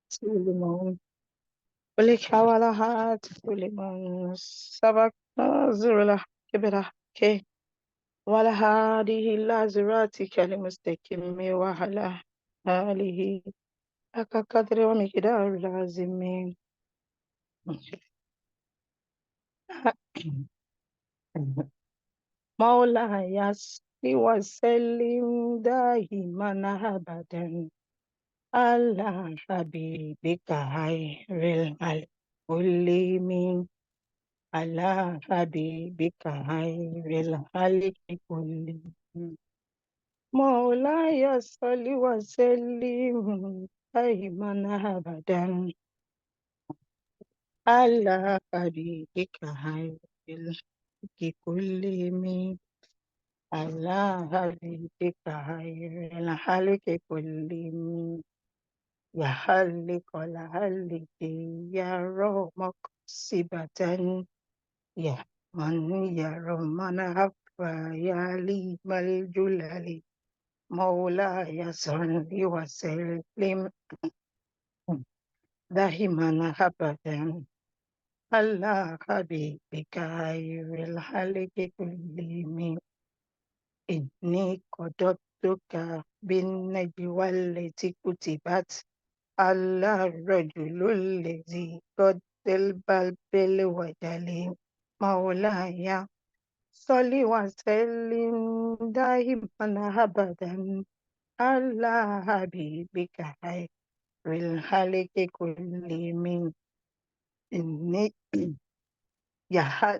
Suleiman, ولك حوالها سليمان سبقنا زرلا كبرا كي ولا هذه إلا زراتك المستقيم وعلى آله أكا قدر ومقدار العظيم. مولاي صل وسلم دائما أبدا على حبيبك خير الكل من على حبيبك خير الخلق كلهم. مولاي صل وسلم دائما أبدا على حبيبك خير الخلق كلهم. على حبيبك خير الخلق كلهم. يا خالق الخلق يا رب مقصبة يا من يرى من عفا يا لي الجلال. مولاي صل وسلم دائما أبدا على حبيبك خير الخلق كلهم. إني قدرتك بالنجوى التي كتبت على الرجل الذي قد البلبل وجلي. مولاي صل وسلم دائما أبدا على حبيبك خير الخلق كلهم. إني يا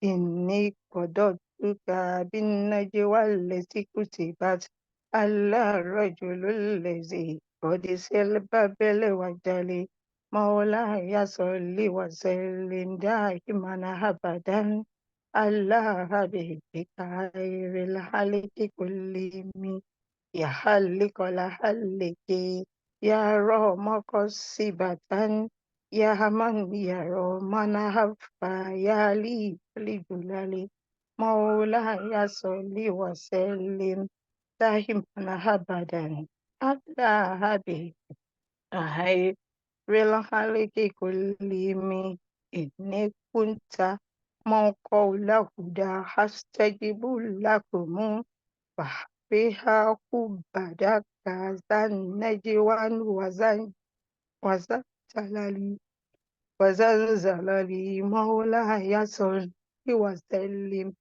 إني قدرتك بالنجوى التي كتبت على الرجل الذي قد سلب بالوجل. مولاي صل وسلم دائما أبدا على حبيبك خير الخلق كلهم. يا خالق الخلق يا رب قصبة يا من يرى من هفى يا لي الجلال. مولاي صل وسلم دائما أبدا على حبيبك خير الخلق كلهم. إن كنت من قول هدى أستجب لكم فبها عبدك ذا النجوى وزلزلني. مولاي صل وسلم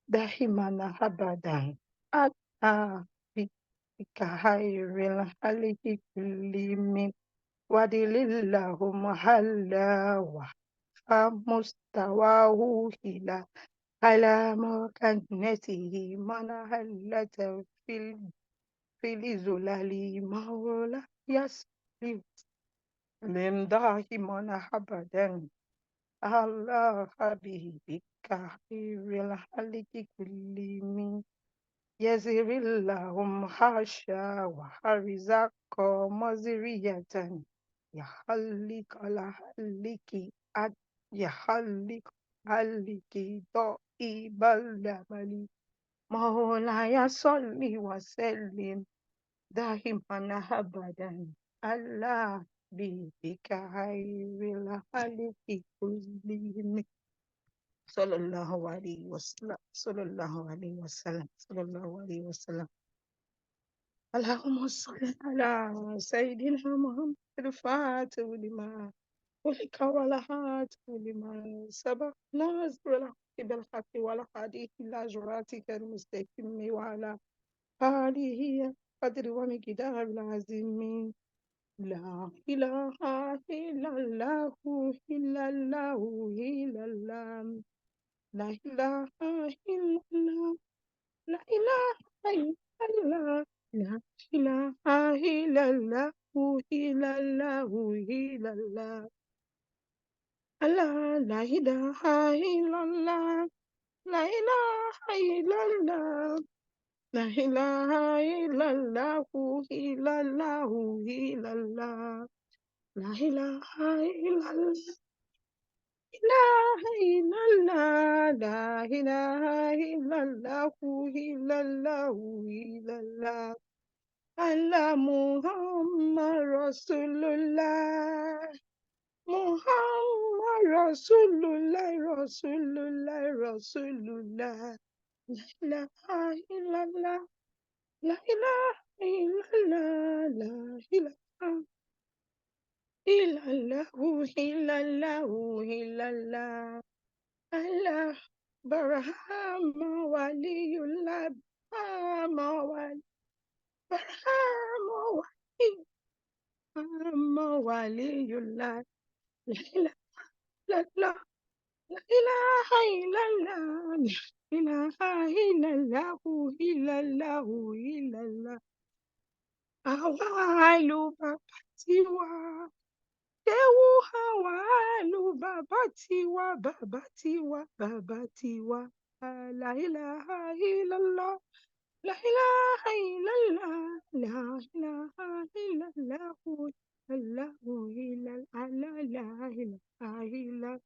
دائما أبدا على حبيبك خير الخلق كلهم. ودل اللهم هلا ومستواه إلى على مكانته من هلت في الزلال. مولاي صل وسلم دائما أبدا على حبيبك خير الخلق كلهم. يسر اللهم حاشا وحرزق مزرية يخلق الخلق يخلق الخلق طيب الأمل. مولاي صل وسلم دائما أبدا على حبيبك خير الخلق كلهم. صلى الله عليه وسلم صلى الله عليه وسلم صلى الله عليه وسلم. اللهم صل على سيدنا محمد الفاتح لما ولك والهاتف لما سبق ناصر الحق بالحق والهادي إلى صراطك المستقيم وعلى آله قدر ومقدار العظيم. لا إله إلا الله إلا الله إلا الله. لا إله إلا الله لا إله إلا الله لا إله إلا الله إلا الله إلا الله. الله لا إله إلا الله لا إله إلا الله لا إله إلا الله إلا الله إلا الله. لا إله إلا الله إله إلا الله لا إله إلا الله إلا الله إلا الله. Allah Muhammad Rasulullah. Muhammad Rasulullah, Rasulullah, Rasulullah. La ilaha illallah, la ilaha illallah, la ilaha illallah, illallah, illallah. Allah Barahama Waliyullah, Barahama Wali, Barahama Wali, Barahama Waliyullah. La ilaha illallah. La ilaha illallah, la ilaha illallah, illallah, illallah. Awalu baba tiwa, dewu awalu baba tiwa, baba tiwa, baba tiwa. La ilaha illallah, la ilaha illallah, la ilaha illallah, illallah, la ilaha illallah.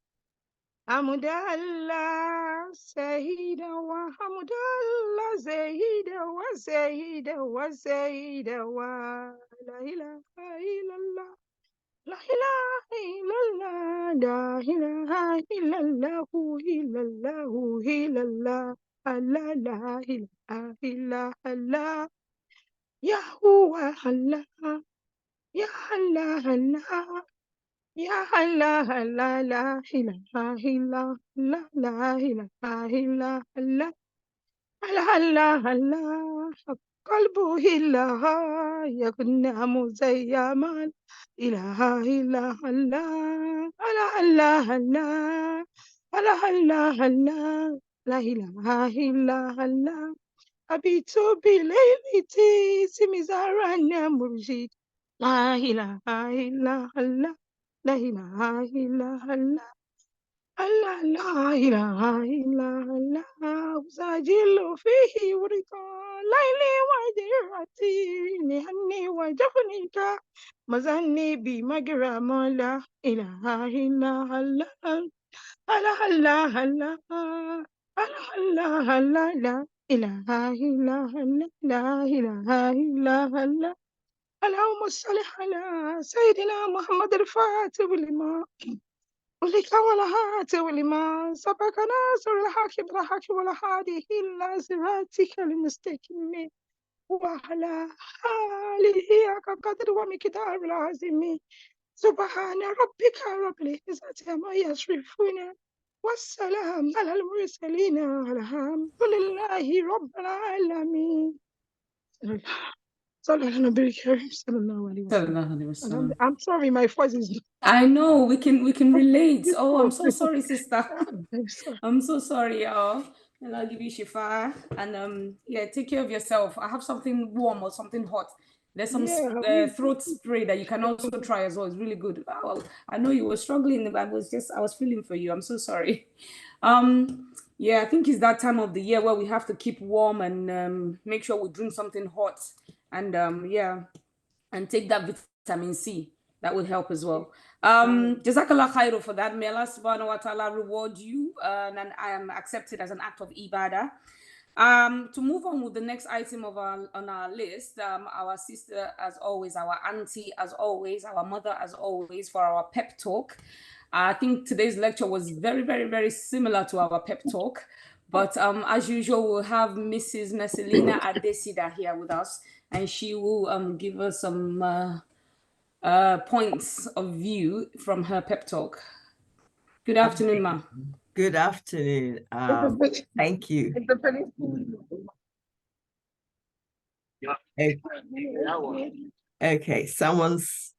Hamdallah, Sayyidah, wa Hamdallah, Sayyidah, wa Sayyidah, wa Sayyidah, wa la ilaha illallah, la ilaha illallah, la ilaha illallah, illallah, illallah, Allah, la ilaha illallah, Ya huwa Allah, Ya Allah, Allah. Ya Allah, la la ilaha illa la la ilaha illa Allah, Allah, Allah, qalbu illa yakuna zayyaman ilaha illa Allah, Allah, Allah, Allah, Allah, la ilaha illa Allah. Abitu bilayliti simizarana murjid. La ilaha illa Allah. La ilaha illa Allah. Allah la ilaha illa Allah. Usajilu fihi urika. Laili wa dirati. Nihanni wa jafnika. Mazanni bi magrama la ilaha illa Allah. Allah Allah Allah. Allah Allah Allah la ilaha illa Allah. La ilaha illa Allah. اللهم صل على سيدنا محمد الفاتح لما ولك والهاتف لما سبق ناصر الحق بالحق والهادي إلى صراطك المستقيم وعلى آله حق قدر ومقدار العظيم سبحان ربك رب العزة عما يصفون والسلام على المرسلين الحمد لله رب العالمين. I'm sorry, my voice is. I know we can relate. Oh, I'm so sorry, sister. I'm so sorry, y'all. And I'll give you shifa. And yeah, take care of yourself. I have something warm or something hot. There's some throat spray that you can also try as well. It's really good. Well, I know you were struggling, but I was feeling for you. I'm so sorry. Yeah, I think it's that time of the year where we have to keep warm and make sure we drink something hot and yeah, and take that vitamin C. That would help as well. Jazakallah khairu for that. May Allah subhanahu wa ta'ala reward you and I am accepted as an act of ibadah. To move on with the next item on our list, our sister as always, our auntie as always, our mother as always for our pep talk. I think today's lecture was very, very, very similar to our pep talk. But as usual, we'll have Mrs. Marcelina Adesida here with us, and she will give us some points of view from her pep talk. Good afternoon, ma. Good afternoon. Thank you. Okay, someone's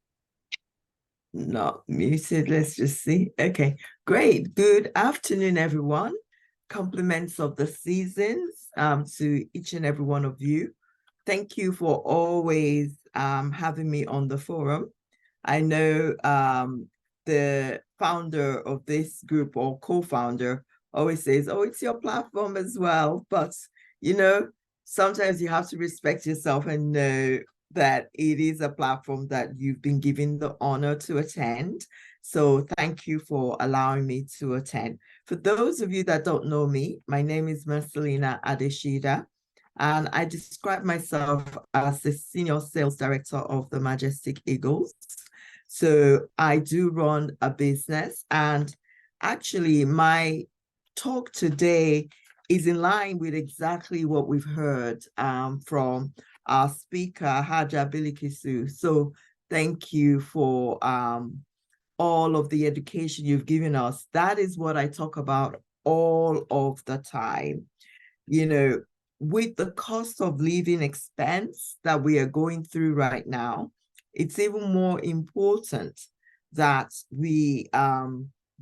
not muted. Let's just see. Okay, great. Good afternoon, everyone. Compliments of the seasons to each and every one of you. Thank you for always having me on the forum. I know the founder of this group or co-founder always says, oh, it's your platform as well. But, you know, sometimes you have to respect yourself and know that it is a platform that you've been given the honor to attend. So thank you for allowing me to attend. For those of you that don't know me, my name is Marcelina Adesida. And I describe myself as the senior sales director of the Majestic Eagles. So I do run a business, and actually my talk today is in line with exactly what we've heard from our speaker, Haja Bilikisu. So thank you for all of the education you've given us. That is what I talk about all of the time. You know, with the cost of living expense that we are going through right now, it's even more important that we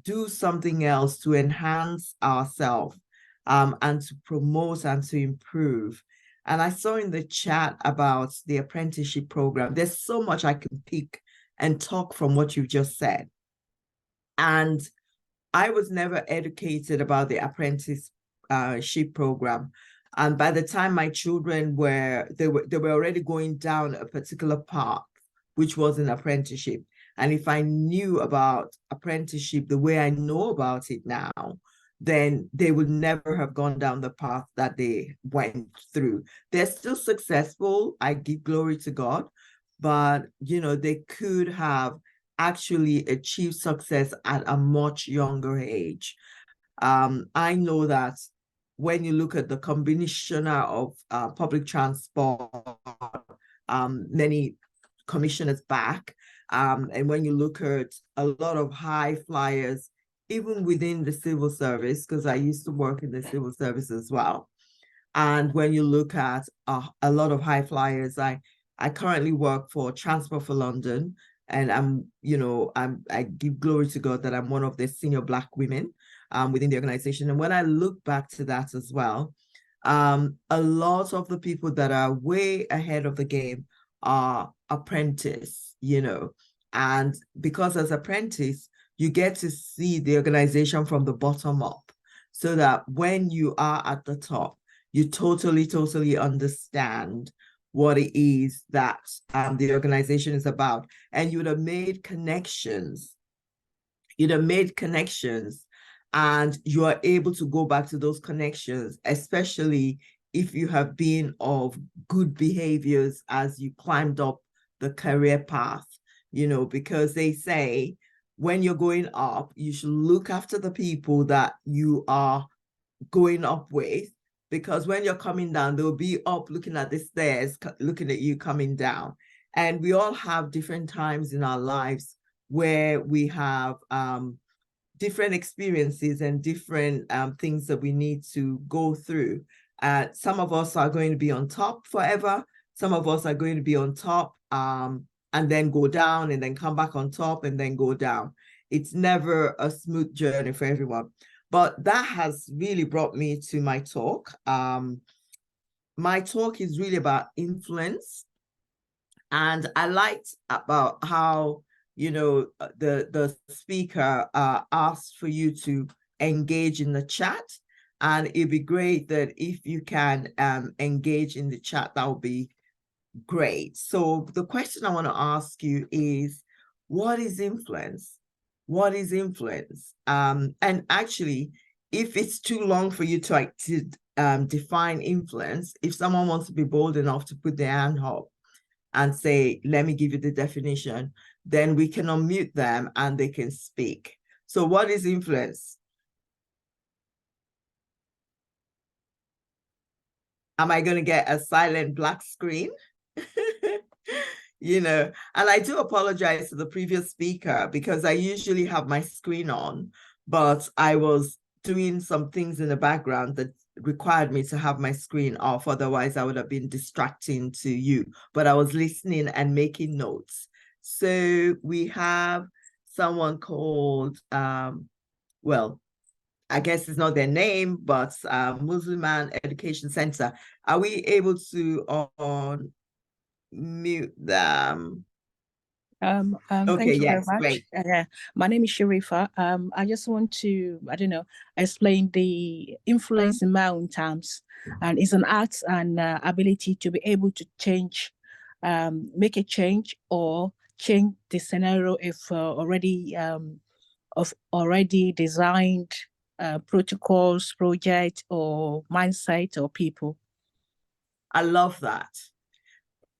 do something else to enhance ourselves and to promote and to improve. And I saw in the chat about the apprenticeship program. There's so much I can pick and talk from what you've just said. And I was never educated about the apprenticeship program. And by the time my children were already going down a particular path, which was an apprenticeship. And if I knew about apprenticeship the way I know about it now, then they would never have gone down the path that they went through. They're still successful. I give glory to God, but they could have actually achieved success at a much younger age. I know that when you look at the combination of public transport, many commissioners back, and when you look at a lot of high flyers, even within the civil service, because I used to work in the civil service as well. And when you look at a lot of high flyers, I currently work for Transport for London, and I give glory to God that I'm one of the senior Black women within the organization. And when I look back to that as well, a lot of the people that are way ahead of the game are apprentice, and because as apprentice, you get to see the organization from the bottom up, so that when you are at the top, you totally understand what it is that the organization is about. And you would have made connections. And you are able to go back to those connections, especially if you have been of good behaviors as you climbed up the career path, because they say when you're going up, you should look after the people that you are going up with, because when you're coming down, they'll be up looking at the stairs, looking at you coming down. And we all have different times in our lives where we have different experiences and different things that we need to go through. Some of us are going to be on top forever. Some of us are going to be on top and then go down and then come back on top and then go down. It's never a smooth journey for everyone. But that has really brought me to my talk. My talk is really about influence. And I liked about how, the speaker asked for you to engage in the chat. And it'd be great that if you can engage in the chat, that would be great. So the question I want to ask you is, what is influence? What is influence? And actually, if it's too long for you to define influence, if someone wants to be bold enough to put their hand up and say, let me give you the definition, then we can unmute them and they can speak. So what is influence? Am I going to get a silent black screen? And I do apologize to the previous speaker because I usually have my screen on, but I was doing some things in the background that required me to have my screen off. Otherwise, I would have been distracting to you, but I was listening and making notes. So we have someone called, well, I guess it's not their name, but Muslim Education Center. Are we able to mute them? Thank you yes, very much. My name is Sharifa. I just want to, explain the influence in my own terms. And it's an art and ability to be able to change, make a change or change the scenario if already designed protocols, project or mindset or people. I love that.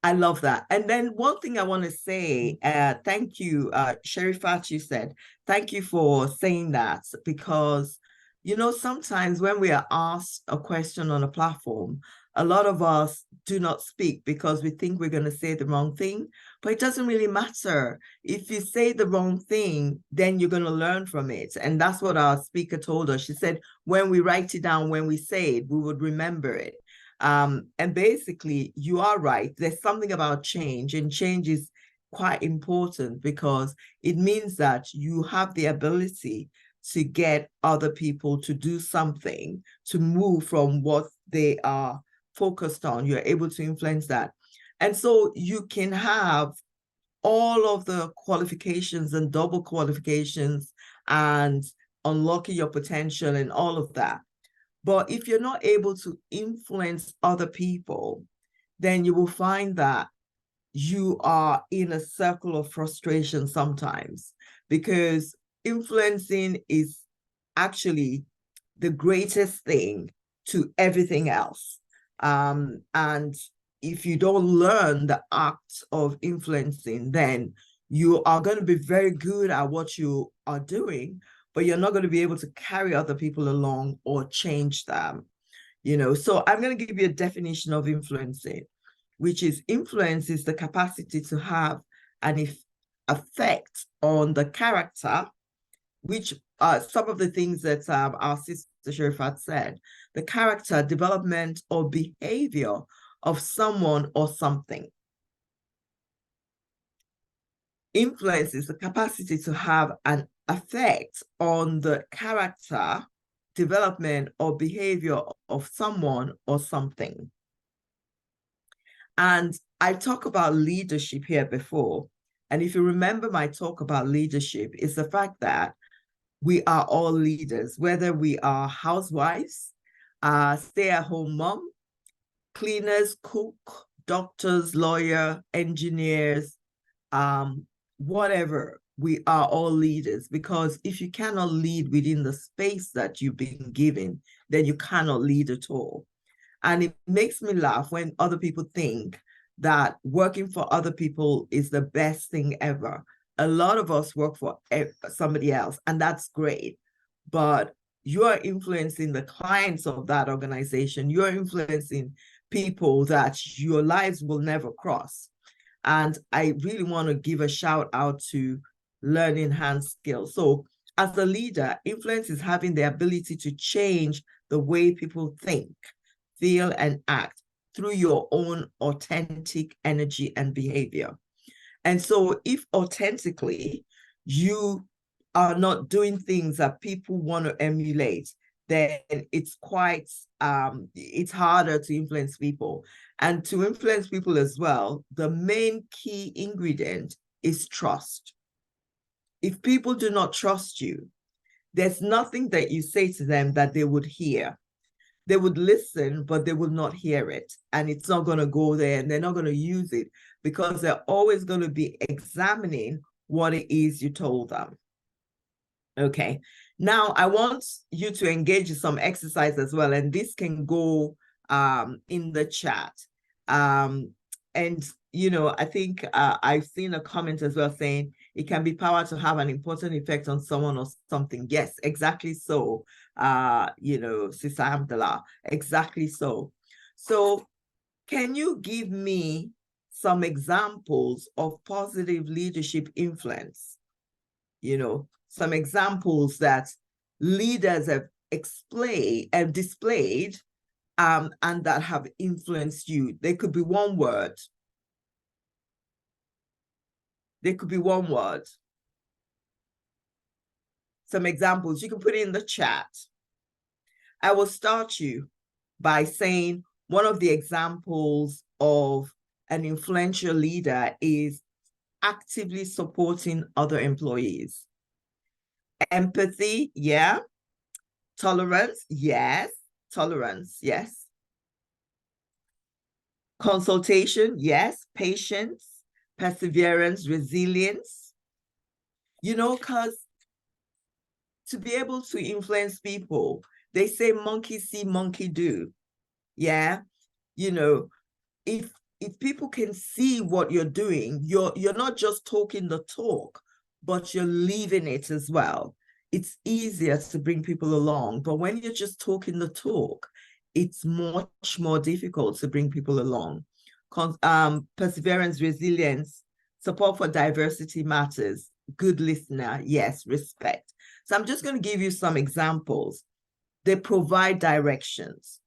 I love that. And then one thing I want to say, thank you, Sherifat, you said, thank you for saying that, because, you know, sometimes when we are asked a question on a platform, a lot of us do not speak because we think we're going to say the wrong thing, but it doesn't really matter. If you say the wrong thing, then you're going to learn from it. And that's what our speaker told us. She said, when we write it down, when we say it, we would remember it. And basically, you are right. There's something about change, and change is quite important because it means that you have the ability to get other people to do something, to move from what they are focused on. You're able to influence that. And so you can have all of the qualifications and double qualifications and unlocking your potential and all of that. But if you're not able to influence other people, then you will find that you are in a circle of frustration sometimes, because influencing is actually the greatest thing to everything else. And if you don't learn the act of influencing, then you are going to be very good at what you are doing, but you're not going to be able to carry other people along or change them, you know. So I'm going to give you a definition of influencing, which is influence is the capacity to have an effect on the character, which some of the things that our sister Sherifat said, the character, development, or behavior of someone or something. Influence is the capacity to have an effect on the character, development, or behavior of someone or something. And I talk about leadership here before. And if you remember my talk about leadership, it's the fact that we are all leaders, whether we are housewives, stay-at-home mom, cleaners, cook, doctors, lawyer, engineers, whatever. We are all leaders, because if you cannot lead within the space that you've been given, then you cannot lead at all. And it makes me laugh when other people think that working for other people is the best thing ever. A lot of us work for somebody else, and that's great. But you are influencing the clients of that organization. You're influencing people that your lives will never cross. And I really want to give a shout out to Learn Enhanced Skills. So as a leader, influence is having the ability to change the way people think, feel, and act through your own authentic energy and behavior. And so if authentically you are not doing things that people want to emulate, then it's quite, it's harder to influence people. And to influence people as well, the main key ingredient is trust. If people do not trust you, there's nothing that you say to them that they would hear. They would listen, but they will not hear it. And it's not going to go there, and they're not going to use it, because they're always going to be examining what it is you told them. Okay. Now, I want you to engage in some exercise as well, and this can go in the chat. And, you know, I think I've seen a comment as well saying it can be power to have an important effect on someone or something. Yes, exactly so. You know, Sister Hamdallah, exactly so. So can you give me some examples of positive leadership influence? You know, some examples that leaders have displayed and that have influenced you. They could be one word. They could be one word. Some examples, you can put it in the chat. I will start you by saying one of the examples of an influential leader is actively supporting other employees. Empathy, yeah. Tolerance, yes. Tolerance, yes. Consultation, yes. Patience, perseverance, resilience. You know, because to be able to influence people, they say monkey see, monkey do. Yeah. You know, if people can see what you're doing, you're not just talking the talk, but you're living it as well. It's easier to bring people along. But when you're just talking the talk, it's much more difficult to bring people along. Perseverance, resilience, support for diversity matters, good listener, yes, respect. So I'm just going to give you some examples. They provide directions.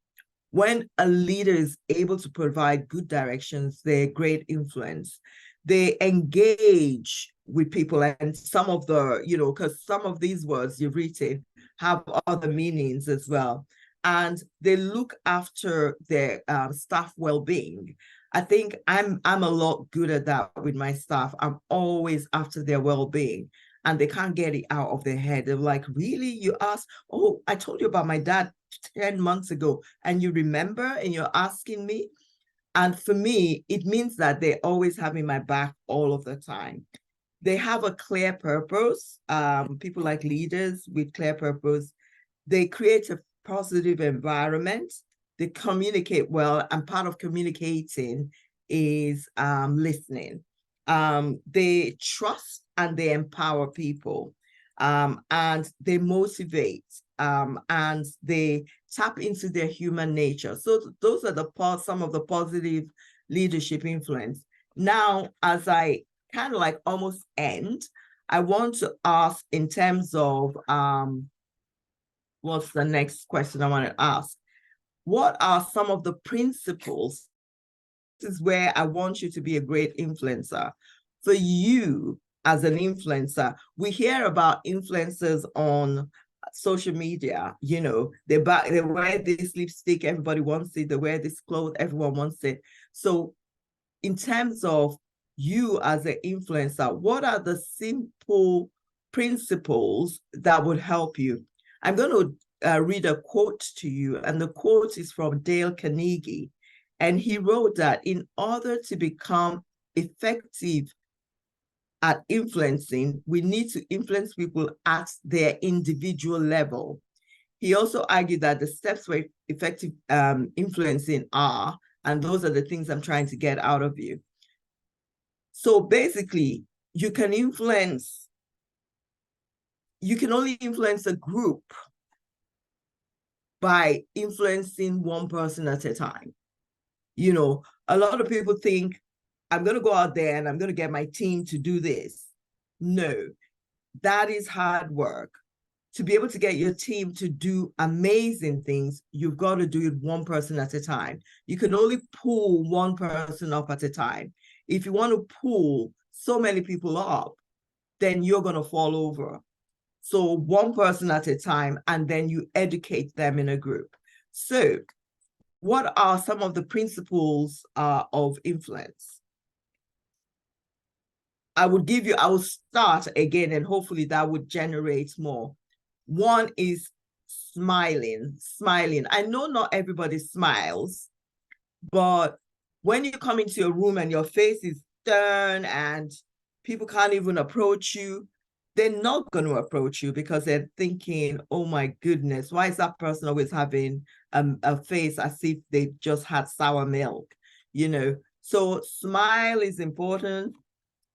When a leader is able to provide good directions, they're great influence. They engage with people, and some of the, because some of these words you've written have other meanings as well. And they look after their staff well-being. I think I'm a lot good at that with my staff. I'm always after their well-being, and they can't get it out of their head. They're like, really? You asked? Oh, I told you about my dad 10 months ago, and you remember, and you're asking me? And for me, it means that they're always having my back all of the time. They have a clear purpose. People like leaders with clear purpose. They create a positive environment. They communicate well, and part of communicating is listening. They trust and they empower people, and they motivate, and they tap into their human nature. So those are some of the positive leadership influence. Now, as I kind of like almost end, I want to ask in terms of what's the next question I want to ask? What are some of the principles? This is where I want you to be a great influencer. For you as an influencer, we hear about influencers on social media, they wear this lipstick, everybody wants it. They wear this clothes, everyone wants it. So in terms of you as an influencer, what are the simple principles that would help you? I'm going to read a quote to you, and the quote is from Dale Carnegie. And he wrote that in order to become effective at influencing, we need to influence people at their individual level. He also argued that the steps for effective influencing are, and those are the things I'm trying to get out of you. So basically, you can only influence a group by influencing one person at a time. A lot of people think, I'm going to go out there and I'm going to get my team to do this. No, that is hard work. To be able to get your team to do amazing things, you've got to do it one person at a time. You can only pull one person up at a time. If you want to pull so many people up, then you're going to fall over. So one person at a time, and then you educate them in a group. So what are some of the principles of influence? I will start again, and hopefully that would generate more. One is smiling. I know not everybody smiles, but when you come into a room and your face is stern and people can't even approach you, they're not going to approach you because they're thinking, oh my goodness, why is that person always having a face as if they just had sour milk? So smile is important.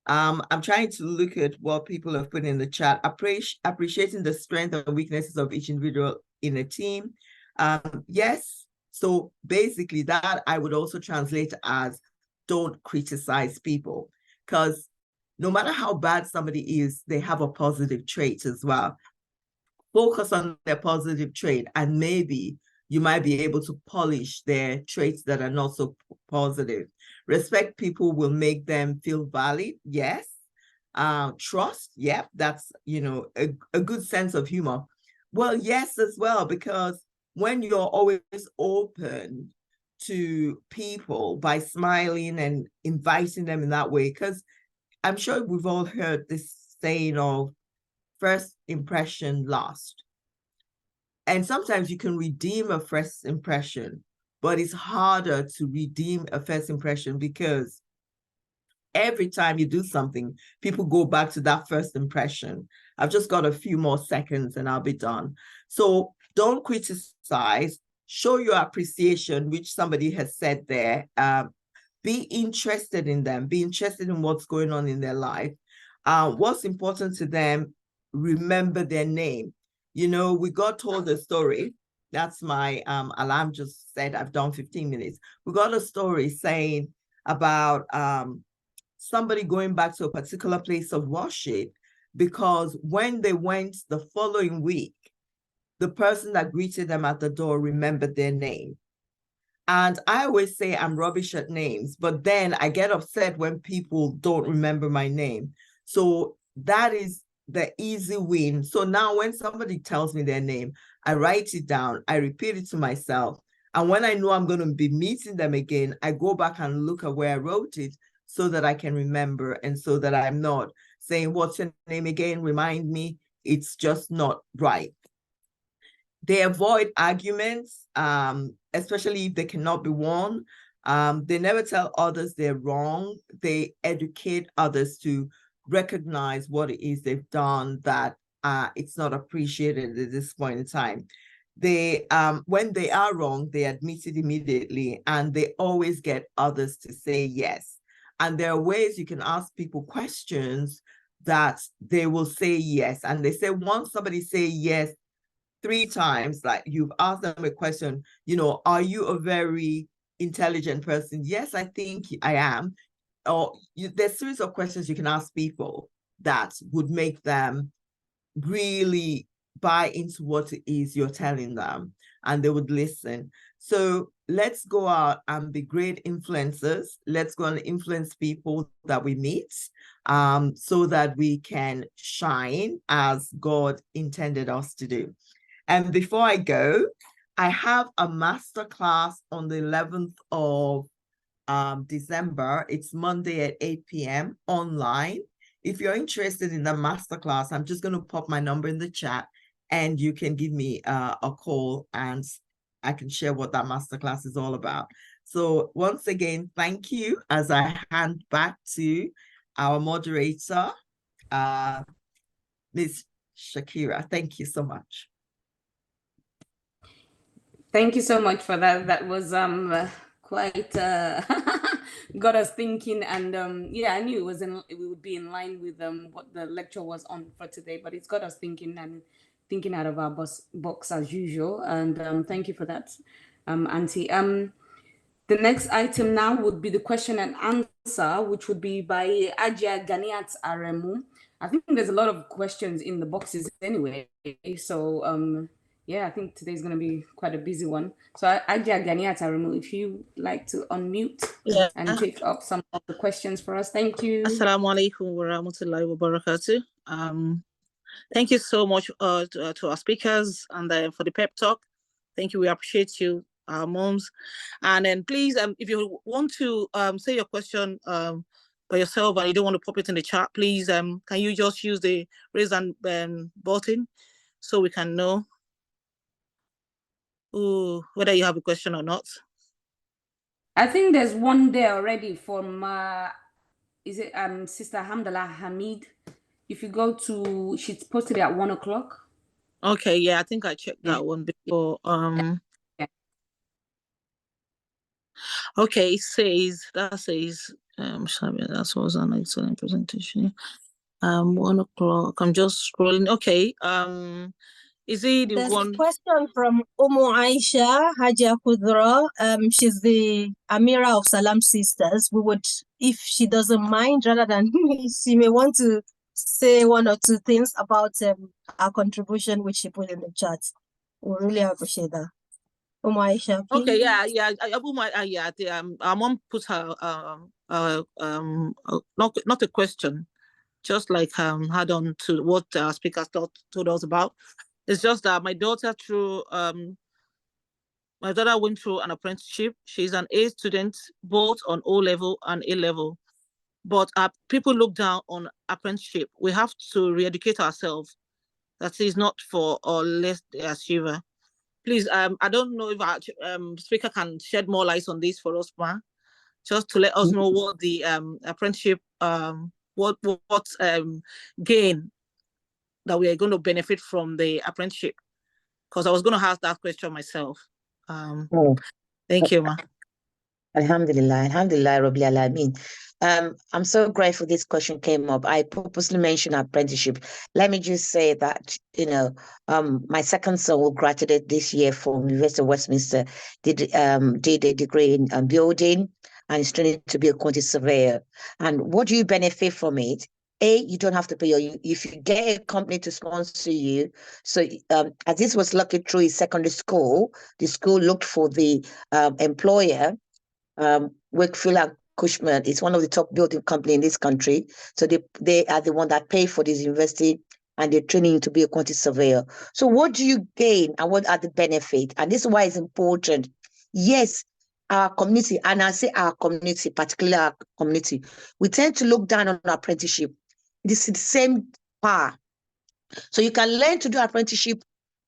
I'm trying to look at what people have put in the chat. Appreciating the strength and weaknesses of each individual in a team. Yes. So basically that I would also translate as don't criticize people, because no matter how bad somebody is, they have a positive trait as well. Focus on their positive trait, and maybe you might be able to polish their traits that are not so positive. Respect people will make them feel valid. Yes. Trust. Yep. That's, a good sense of humor. Well, yes, as well, because when you're always open to people by smiling and inviting them in that way, because I'm sure we've all heard this saying of first impression last. And sometimes you can redeem a first impression, but it's harder to redeem a first impression because every time you do something, people go back to that first impression. I've just got a few more seconds and I'll be done. So don't criticize, show your appreciation, which somebody has said there. be interested in them, be interested in what's going on in their life. What's important to them, remember their name. You know, we got told a story. That's my alarm just said I've done 15 minutes. We got a story saying about somebody going back to a particular place of worship because when they went the following week, the person that greeted them at the door remembered their name. And I always say I'm rubbish at names, but then I get upset when people don't remember my name. So that is the easy win. So now when somebody tells me their name, I write it down, I repeat it to myself. And when I know I'm going to be meeting them again, I go back and look at where I wrote it so that I can remember and so that I'm not saying, what's your name again? Remind me. It's just not right. They avoid arguments, especially if they cannot be won. They never tell others they're wrong. They educate others to recognize what it is they've done, that it's not appreciated at this point in time. They, when they are wrong, they admit it immediately, and they always get others to say yes. And there are ways you can ask people questions that they will say yes. And they say, once somebody say yes 3 times, like you've asked them a question, you know, are you a very intelligent person? Yes, I think I am. Or there's a series of questions you can ask people that would make them really buy into what it is you're telling them, and they would listen. So let's go out and be great influencers. Let's go and influence people that we meet, so that we can shine as God intended us to do. And before I go, I have a masterclass on the 11th of December. It's Monday at 8 p.m. online. If you're interested in the masterclass, I'm just going to pop my number in the chat and you can give me a call and I can share what that masterclass is all about. So once again, thank you as I hand back to our moderator, Ms. Shakira. Thank you so much. Thank you so much for that. That was quite got us thinking, and yeah, I knew it would be in line with what the lecture was on for today, but it's got us thinking and thinking out of our box as usual. And thank you for that, Auntie. The next item now would be the question and answer, which would be by Ajia Ganiat Aremu. I think there's a lot of questions in the boxes anyway, so yeah, I think today's going to be quite a busy one. So Ajia Ganiat Aremu, if you like to unmute and take up some of the questions for us. Thank you. Assalamu alaikum wa rahmatullahi wa barakatuh. Thank you so much to our speakers and for the pep talk. Thank you. We appreciate you, our moms. And then please, if you want to say your question by yourself and you don't want to pop it in the chat, please, can you just use the raise hand button so we can know whether you have a question or not? I think there's one there already from, is it Sister Hamdallah Hamid? If you go to, she's posted it at 1 o'clock. Okay, yeah, I think I checked that one before. Yeah. Okay, it says, that was an excellent presentation. 1 o'clock, I'm just scrolling. Okay, is it the one? A question from Aisha Haja Kudra. She's the Amira of Salam Sisters. We would, if she doesn't mind, rather than she may want to say 1 or 2 things about our contribution, which she put in the chat. We really appreciate that. Aisha, please. Okay, yeah. Our mom put her not a question, just like add on to what our speakers told us about. It's just that my daughter went through an apprenticeship. She's an A student, both on O level and A level. But people look down on apprenticeship. We have to re-educate ourselves. That is not for or less the achiever. Please, I don't know if our speaker can shed more light on this for us, ma, just to let us know what the apprenticeship, what gain that we are going to benefit from the apprenticeship. Because I was going to ask that question myself. Thank you, ma. Alhamdulillah, Alhamdulillah, Rabbil Alameen. I'm so grateful this question came up. I purposely mentioned apprenticeship. Let me just say that, my second son will graduate this year from University of Westminster, did a degree in building and is training to be a quantity surveyor. And what do you benefit from it? You don't have to pay if you get a company to sponsor you. So as this was lucky through his secondary school, the school looked for the employer. Wakefield and Cushman is one of the top building company in this country. So they are the one that pay for this university and they're training you to be a quantity surveyor. So what do you gain and what are the benefits? And this is why it's important. Yes, our community, and I say our community, particularly our community, we tend to look down on apprenticeship. This is the same power. So you can learn to do apprenticeship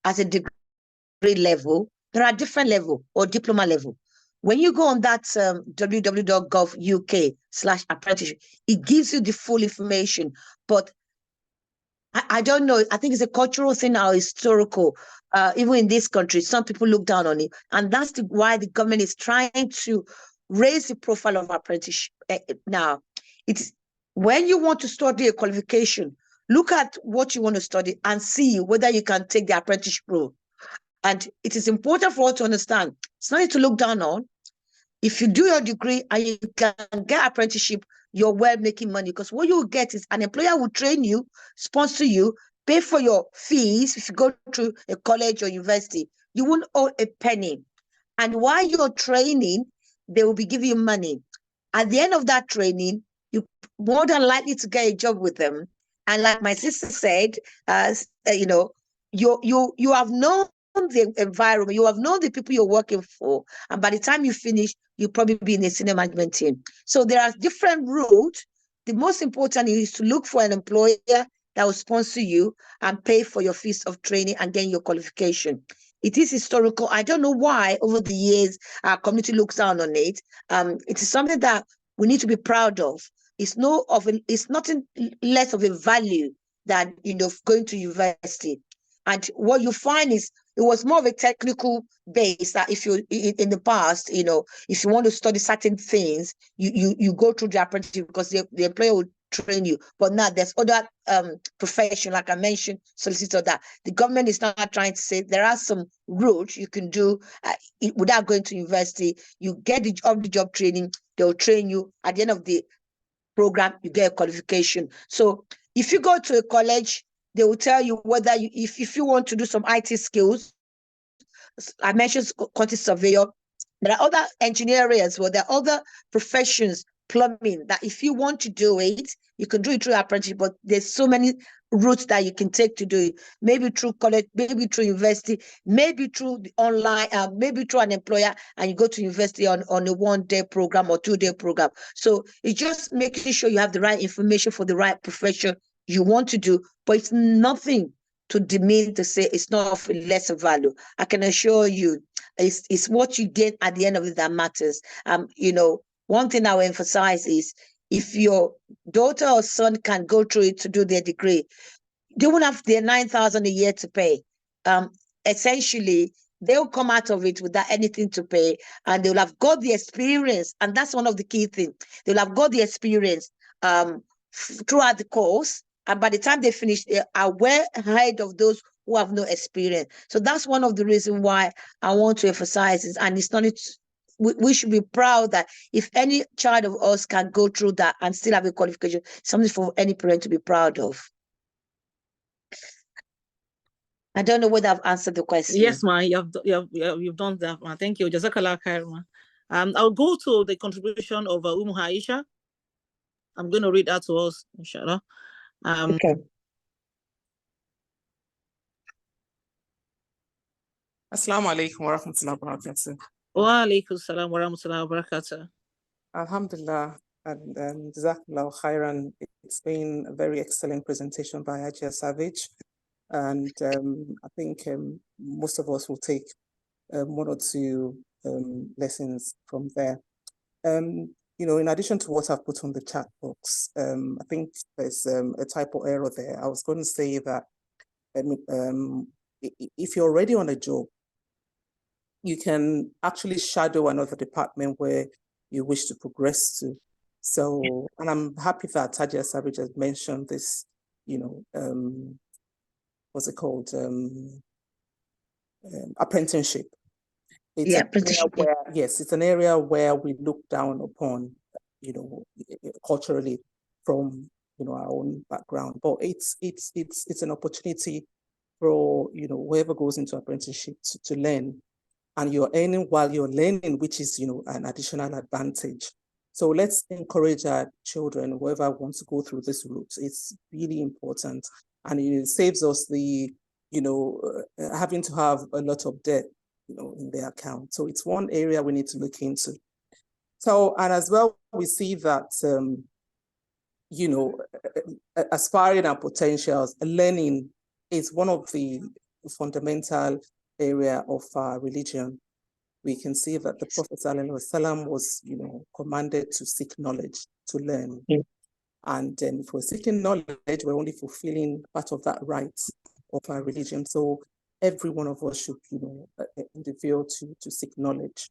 as a degree level. There are different level or diploma level. When you go on that www.gov.uk/apprenticeship, it gives you the full information. But I don't know. I think it's a cultural thing or historical. Even in this country, some people look down on it. And that's why the government is trying to raise the profile of apprenticeship. Now, it's when you want to study a qualification, look at what you want to study and see whether you can take the apprenticeship route. And it is important for us to understand, it's not to look down on. If you do your degree and you can get apprenticeship, you're well making money, because what you will get is an employer will train you, sponsor you, pay for your fees. If you go to a college or university, you won't owe a penny. And while you're training, they will be giving you money. At the end of that training, you're more than likely to get a job with them. And like my sister said, you have known the environment, you have known the people you're working for, and by the time you finish, you'll probably be in a senior management team. So there are different routes. The most important is to look for an employer that will sponsor you and pay for your fees of training and getting your qualification. It is historical. I don't know why over the years our community looks down on it. It is something that we need to be proud of. It's nothing less of a value than going to university. And what you find is it was more of a technical base that if you in the past, if you want to study certain things, you go through the apprenticeship because the employer will train you. But now there's other profession, like I mentioned, solicitor, that the government is not trying to say there are some routes you can do without going to university. You get the job training, they'll train you. At the end of the program, you get a qualification. So if you go to a college, they will tell you whether if you want to do some IT skills. I mentioned quantity surveyor. There are other engineering as well. There are other professions, plumbing, that if you want to do it, you can do it through apprenticeship, but there's so many routes that you can take to do it. Maybe through college, maybe through university, maybe through the online, maybe through an employer, and you go to university on a 1-day program or 2-day program. So it's just making sure you have the right information for the right profession you want to do, but it's nothing to demean to say it's not of lesser value. I can assure you, it's what you get at the end of it that matters. One thing I will emphasize is if your daughter or son can go through it to do their degree, they won't have their 9,000 a year to pay. Essentially, they'll come out of it without anything to pay, and they'll have got the experience. And that's one of the key things. They'll have got the experience throughout the course. And by the time they finish, they are well ahead of those who have no experience. So that's one of the reasons why I want to emphasize this. And it's not, we should be proud that if any child of us can go through that and still have a qualification, something for any parent to be proud of. I don't know whether I've answered the question. Yes, ma, you've done that, ma. Thank you. Jazakallah khair, ma. I'll go to the contribution of Aisha. I'm going to read that to us, inshallah. Okay. Assalamu alaikum wa rahmatullahi wa barakatuh. Wa alaikum salam wa rahmatullahi wa barakatuh. Alhamdulillah, and Jazakallah khairan. It's been a very excellent presentation by Ajia Savage, and I think most of us will take 1 or 2 lessons from there. In addition to what I've put on the chat box, I think there's a typo error there. I was going to say that if you're already on a job, you can actually shadow another department where you wish to progress to. So, and I'm happy that Hajiya Savage has mentioned this, what's it called? Apprenticeship. It's an area where, yes, it's an area where we look down upon, culturally from, our own background, but it's an opportunity for, whoever goes into apprenticeship to learn, and you're earning while you're learning, which is, an additional advantage. So let's encourage our children, whoever wants to go through this route. It's really important, and it saves us the, having to have a lot of debt, in their account. So it's one area we need to look into. So, and as well, we see that, aspiring our potentials, learning is one of the fundamental area of our religion. We can see that the Prophet ﷺ was, commanded to seek knowledge, to learn. Yeah. And if we're seeking knowledge, we're only fulfilling part of that right of our religion. So every one of us should, endeavor to seek knowledge.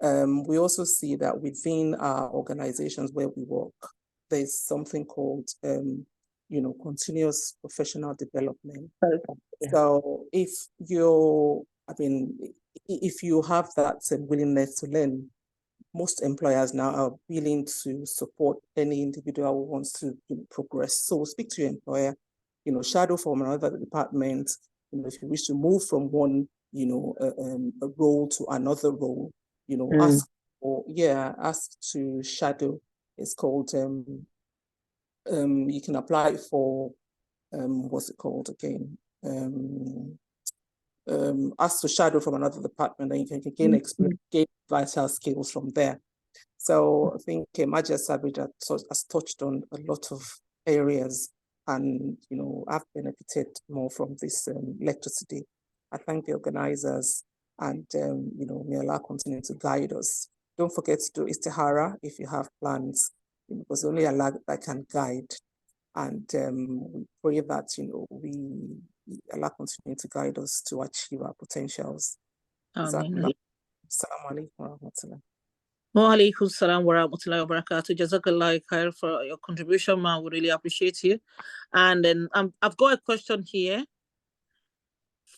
We also see that within our organizations where we work, there's something called, continuous professional development. Yeah. So if if you have that willingness to learn, most employers now are willing to support any individual who wants to progress. So speak to your employer, shadow from another department. If you wish to move from one, a role to another role, ask to shadow. It's called, you can apply for, what's it called again? Ask to shadow from another department, and you can gain vital skills from there. So I think Hajiya Savage has touched on a lot of areas, and I've benefited more from this lecture today. I thank the organizers, and may Allah continue to guide us. Don't forget to do istihara if you have plans, because only Allah that can guide. And we pray that Allah continue to guide us to achieve our potentials. Assalamu alaikum wa rahmatullah. Wa alaikum salam wa rahmatullahi wa barakatuh. Jazakallah khair for your contribution, ma. We really appreciate you. And then I've got a question here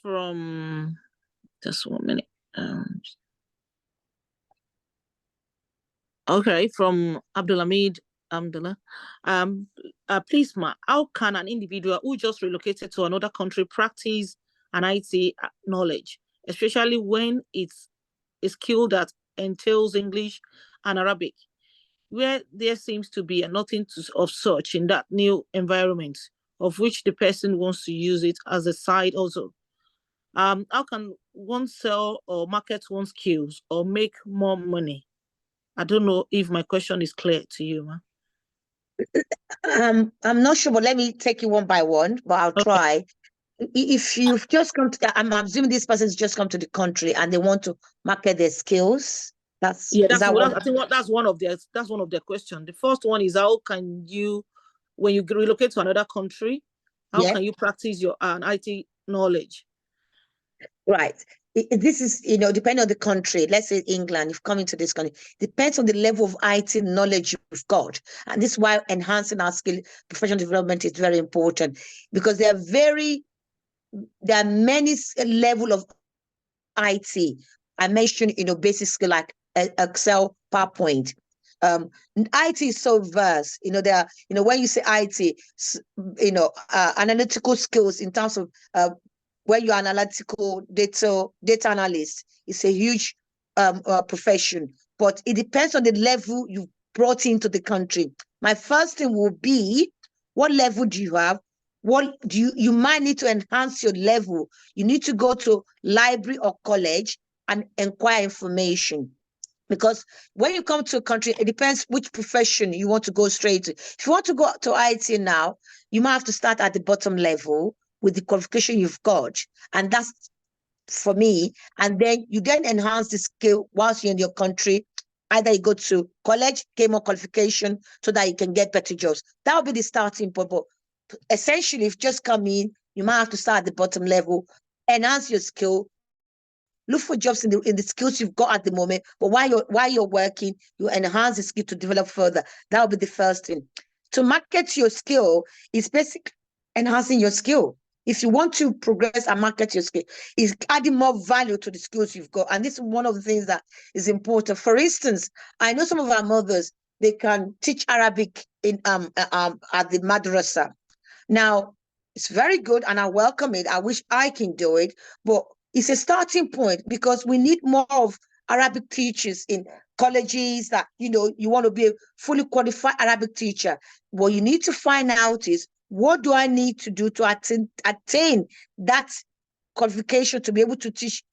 from, just 1 minute. Okay, from Abdulhamid. Please, ma, how can an individual who just relocated to another country practice an IT knowledge, especially when it's a skill that entails English and Arabic, where there seems to be nothing of such in that new environment, of which the person wants to use it as a side also? How can one sell or market one's skills or make more money? I don't know if my question is clear to you, ma. I'm not sure, but let me take it one by one, but I'll try. If you've just come to, I'm assuming this person's just come to the country and they want to market their skills. I think that's one of their questions. The first one is, how can you, when you relocate to another country, how can you practice your IT knowledge? Right. This is, depending on the country. Let's say England, you've come into this country. Depends on the level of IT knowledge you've got. And this is why enhancing our skill, professional development is very important, because there are many levels of IT. I mentioned, basic skill like Excel, PowerPoint. IT is so vast. There are, when you say IT, analytical skills in terms of where you're analytical data analyst, it's a huge profession, but it depends on the level you brought into the country. My first thing will be, what level do you have? What do you might need to enhance your level. You need to go to library or college and inquire information. Because when you come to a country, it depends which profession you want to go straight to. If you want to go to IT now, you might have to start at the bottom level with the qualification you've got. And that's for me. And then you enhance the skill whilst you're in your country. Either you go to college, get more qualification so that you can get better jobs. That will be the starting point. But essentially, if you just come in, you might have to start at the bottom level, enhance your skill, look for jobs in the skills you've got at the moment. But while you're working, you enhance the skill to develop further. That will be the first thing. To market your skill is basically enhancing your skill. If you want to progress and market your skill, is adding more value to the skills you've got. And this is one of the things that is important. For instance, I know some of our mothers, they can teach Arabic in at the Madrasah. Now, it's very good and I welcome it. I wish I can do it, but it's a starting point because we need more of Arabic teachers in colleges that, you know, you want to be a fully qualified Arabic teacher. What you need to find out is, what do I need to do to attain that qualification to be able to teach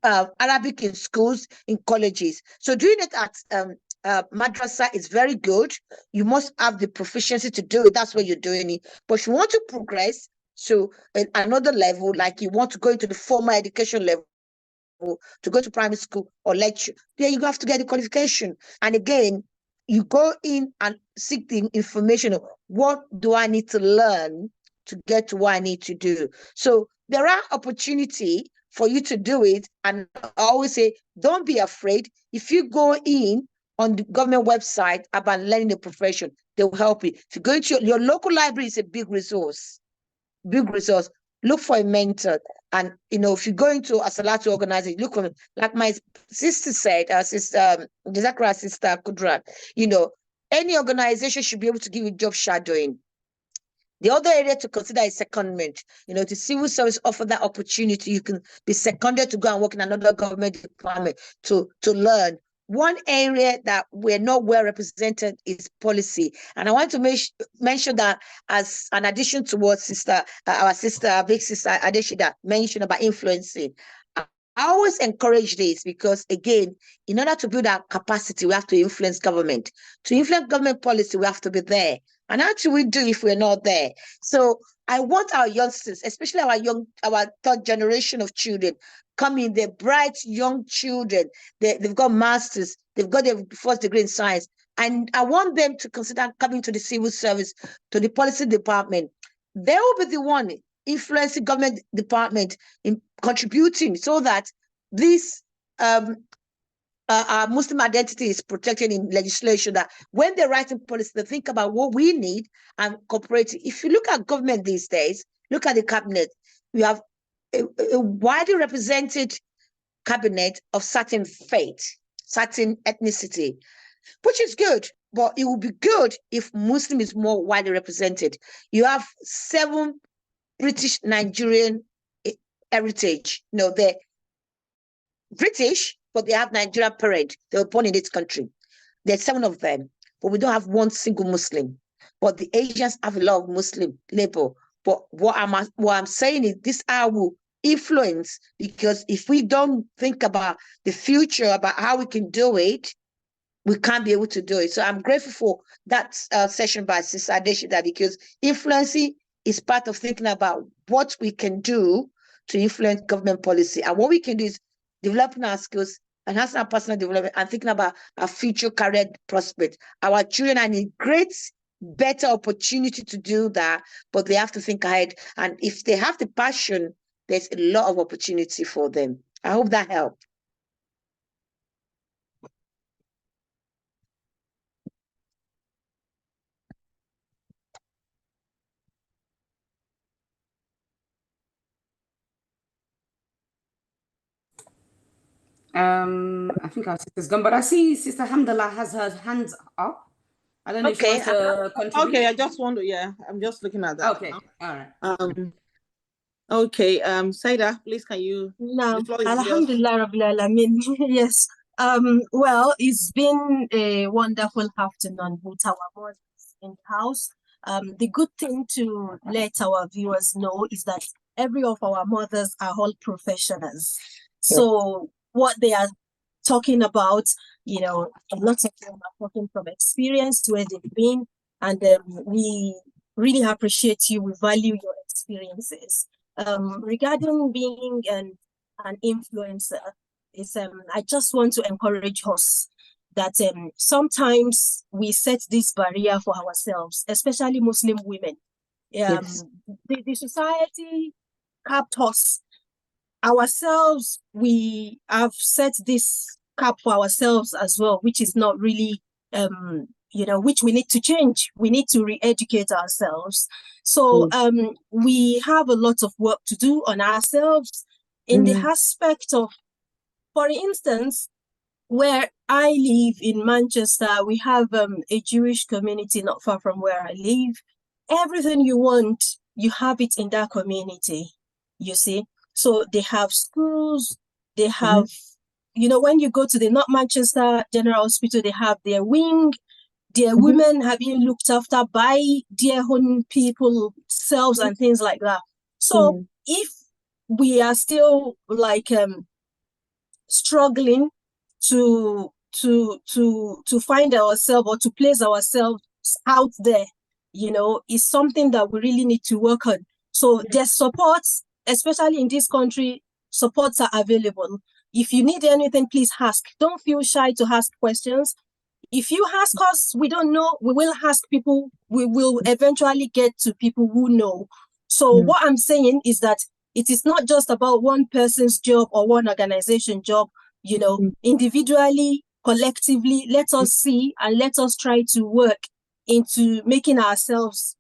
Arabic in schools, in colleges? So doing it at Madrasah is very good. You must have the proficiency to do it. That's where you're doing it. But if you want to progress to another level, like you want to go into the formal education level, to go to primary school or lecture, then you have to get the qualification. And again, you go in and seek the information of, what do I need to learn to get to what I need to do? So there are opportunity for you to do it. And I always say, don't be afraid. If you go in on the government website about learning the profession, they will help you. If you go into your local library, is a big resource. Big resource. Look for a mentor. And, you know, if you go into a Salatu organization, look for, like my sister said, sister Kudrat, you know, any organization should be able to give you job shadowing. The other area to consider is secondment. You know, the civil service offer that opportunity. You can be seconded to go and work in another government department to learn. One area that we're not well represented is policy. And I want to mention that as an addition to what our big sister Adeshida mentioned about influencing. I always encourage this because, again, in order to build our capacity, we have to influence government. To influence government policy, we have to be there. And how do we do if we're not there? So I want our youngsters, especially our third generation of children, coming, they're bright young children. They've got masters, they've got their first degree in science. And I want them to consider coming to the civil service, to the policy department. They will be the one influencing government department in contributing so that this our Muslim identity is protected in legislation, that when they're writing policy, they think about what we need and cooperate. If you look at government these days, look at the cabinet, you have a widely represented cabinet of certain faith, certain ethnicity, which is good, but it would be good if Muslim is more widely represented. You have 7 British Nigerian heritage. No, they're British, but they have Nigerian parent. They were born in this country. There's 7 of them, but we don't have one single Muslim. But the Asians have a lot of Muslim labor. But what I'm saying is, this will influence, because if we don't think about the future, about how we can do it, we can't be able to do it. So I'm grateful for that session by Sister Adeshida, because influencing is part of thinking about what we can do to influence government policy. And what we can do is developing our skills, enhancing our personal development, and thinking about our future career prospects. Our children are in great, better opportunity to do that, but they have to think ahead. And if they have the passion, there's a lot of opportunity for them. I hope that helped. I think our sister's gone, but I see Sister Hamdallah has her hands up. I don't know if she wants to contribute. Okay, I just want to, I'm just looking at that. Okay, all right. Okay, Sayyidah, please, can you? No, Alhamdulillah Rabbil Alameen. Yes. Well, it's been a wonderful afternoon with our mothers in the house. The good thing to let our viewers know is that every of our mothers are all professionals. So what they are talking about, you know, a lot of them are talking from experience where they've been, and we really appreciate you. We value your experiences. Regarding being an influencer, is I just want to encourage us that sometimes we set this barrier for ourselves, especially Muslim women. The society capped us ourselves, we have set this cap for ourselves as well, which is not really, which we need to change. We need to re-educate ourselves. So we have a lot of work to do on ourselves in the aspect of, for instance, where I live in Manchester, we have a Jewish community not far from where I live. Everything you want, you have it in that community, you see. So they have schools, they have, when you go to the North Manchester General Hospital, they have their wing, their women have been looked after by their own people, selves and things like that. So if we are still like struggling to find ourselves or to place ourselves out there, is something that we really need to work on. So there's supports, especially in this country, supports are available. If you need anything, please ask. Don't feel shy to ask questions. If you ask us, we don't know, we will ask people, we will eventually get to people who know. So what I'm saying is that it is not just about one person's job or one organization job, individually, collectively, let us see and let us try to work into making ourselves,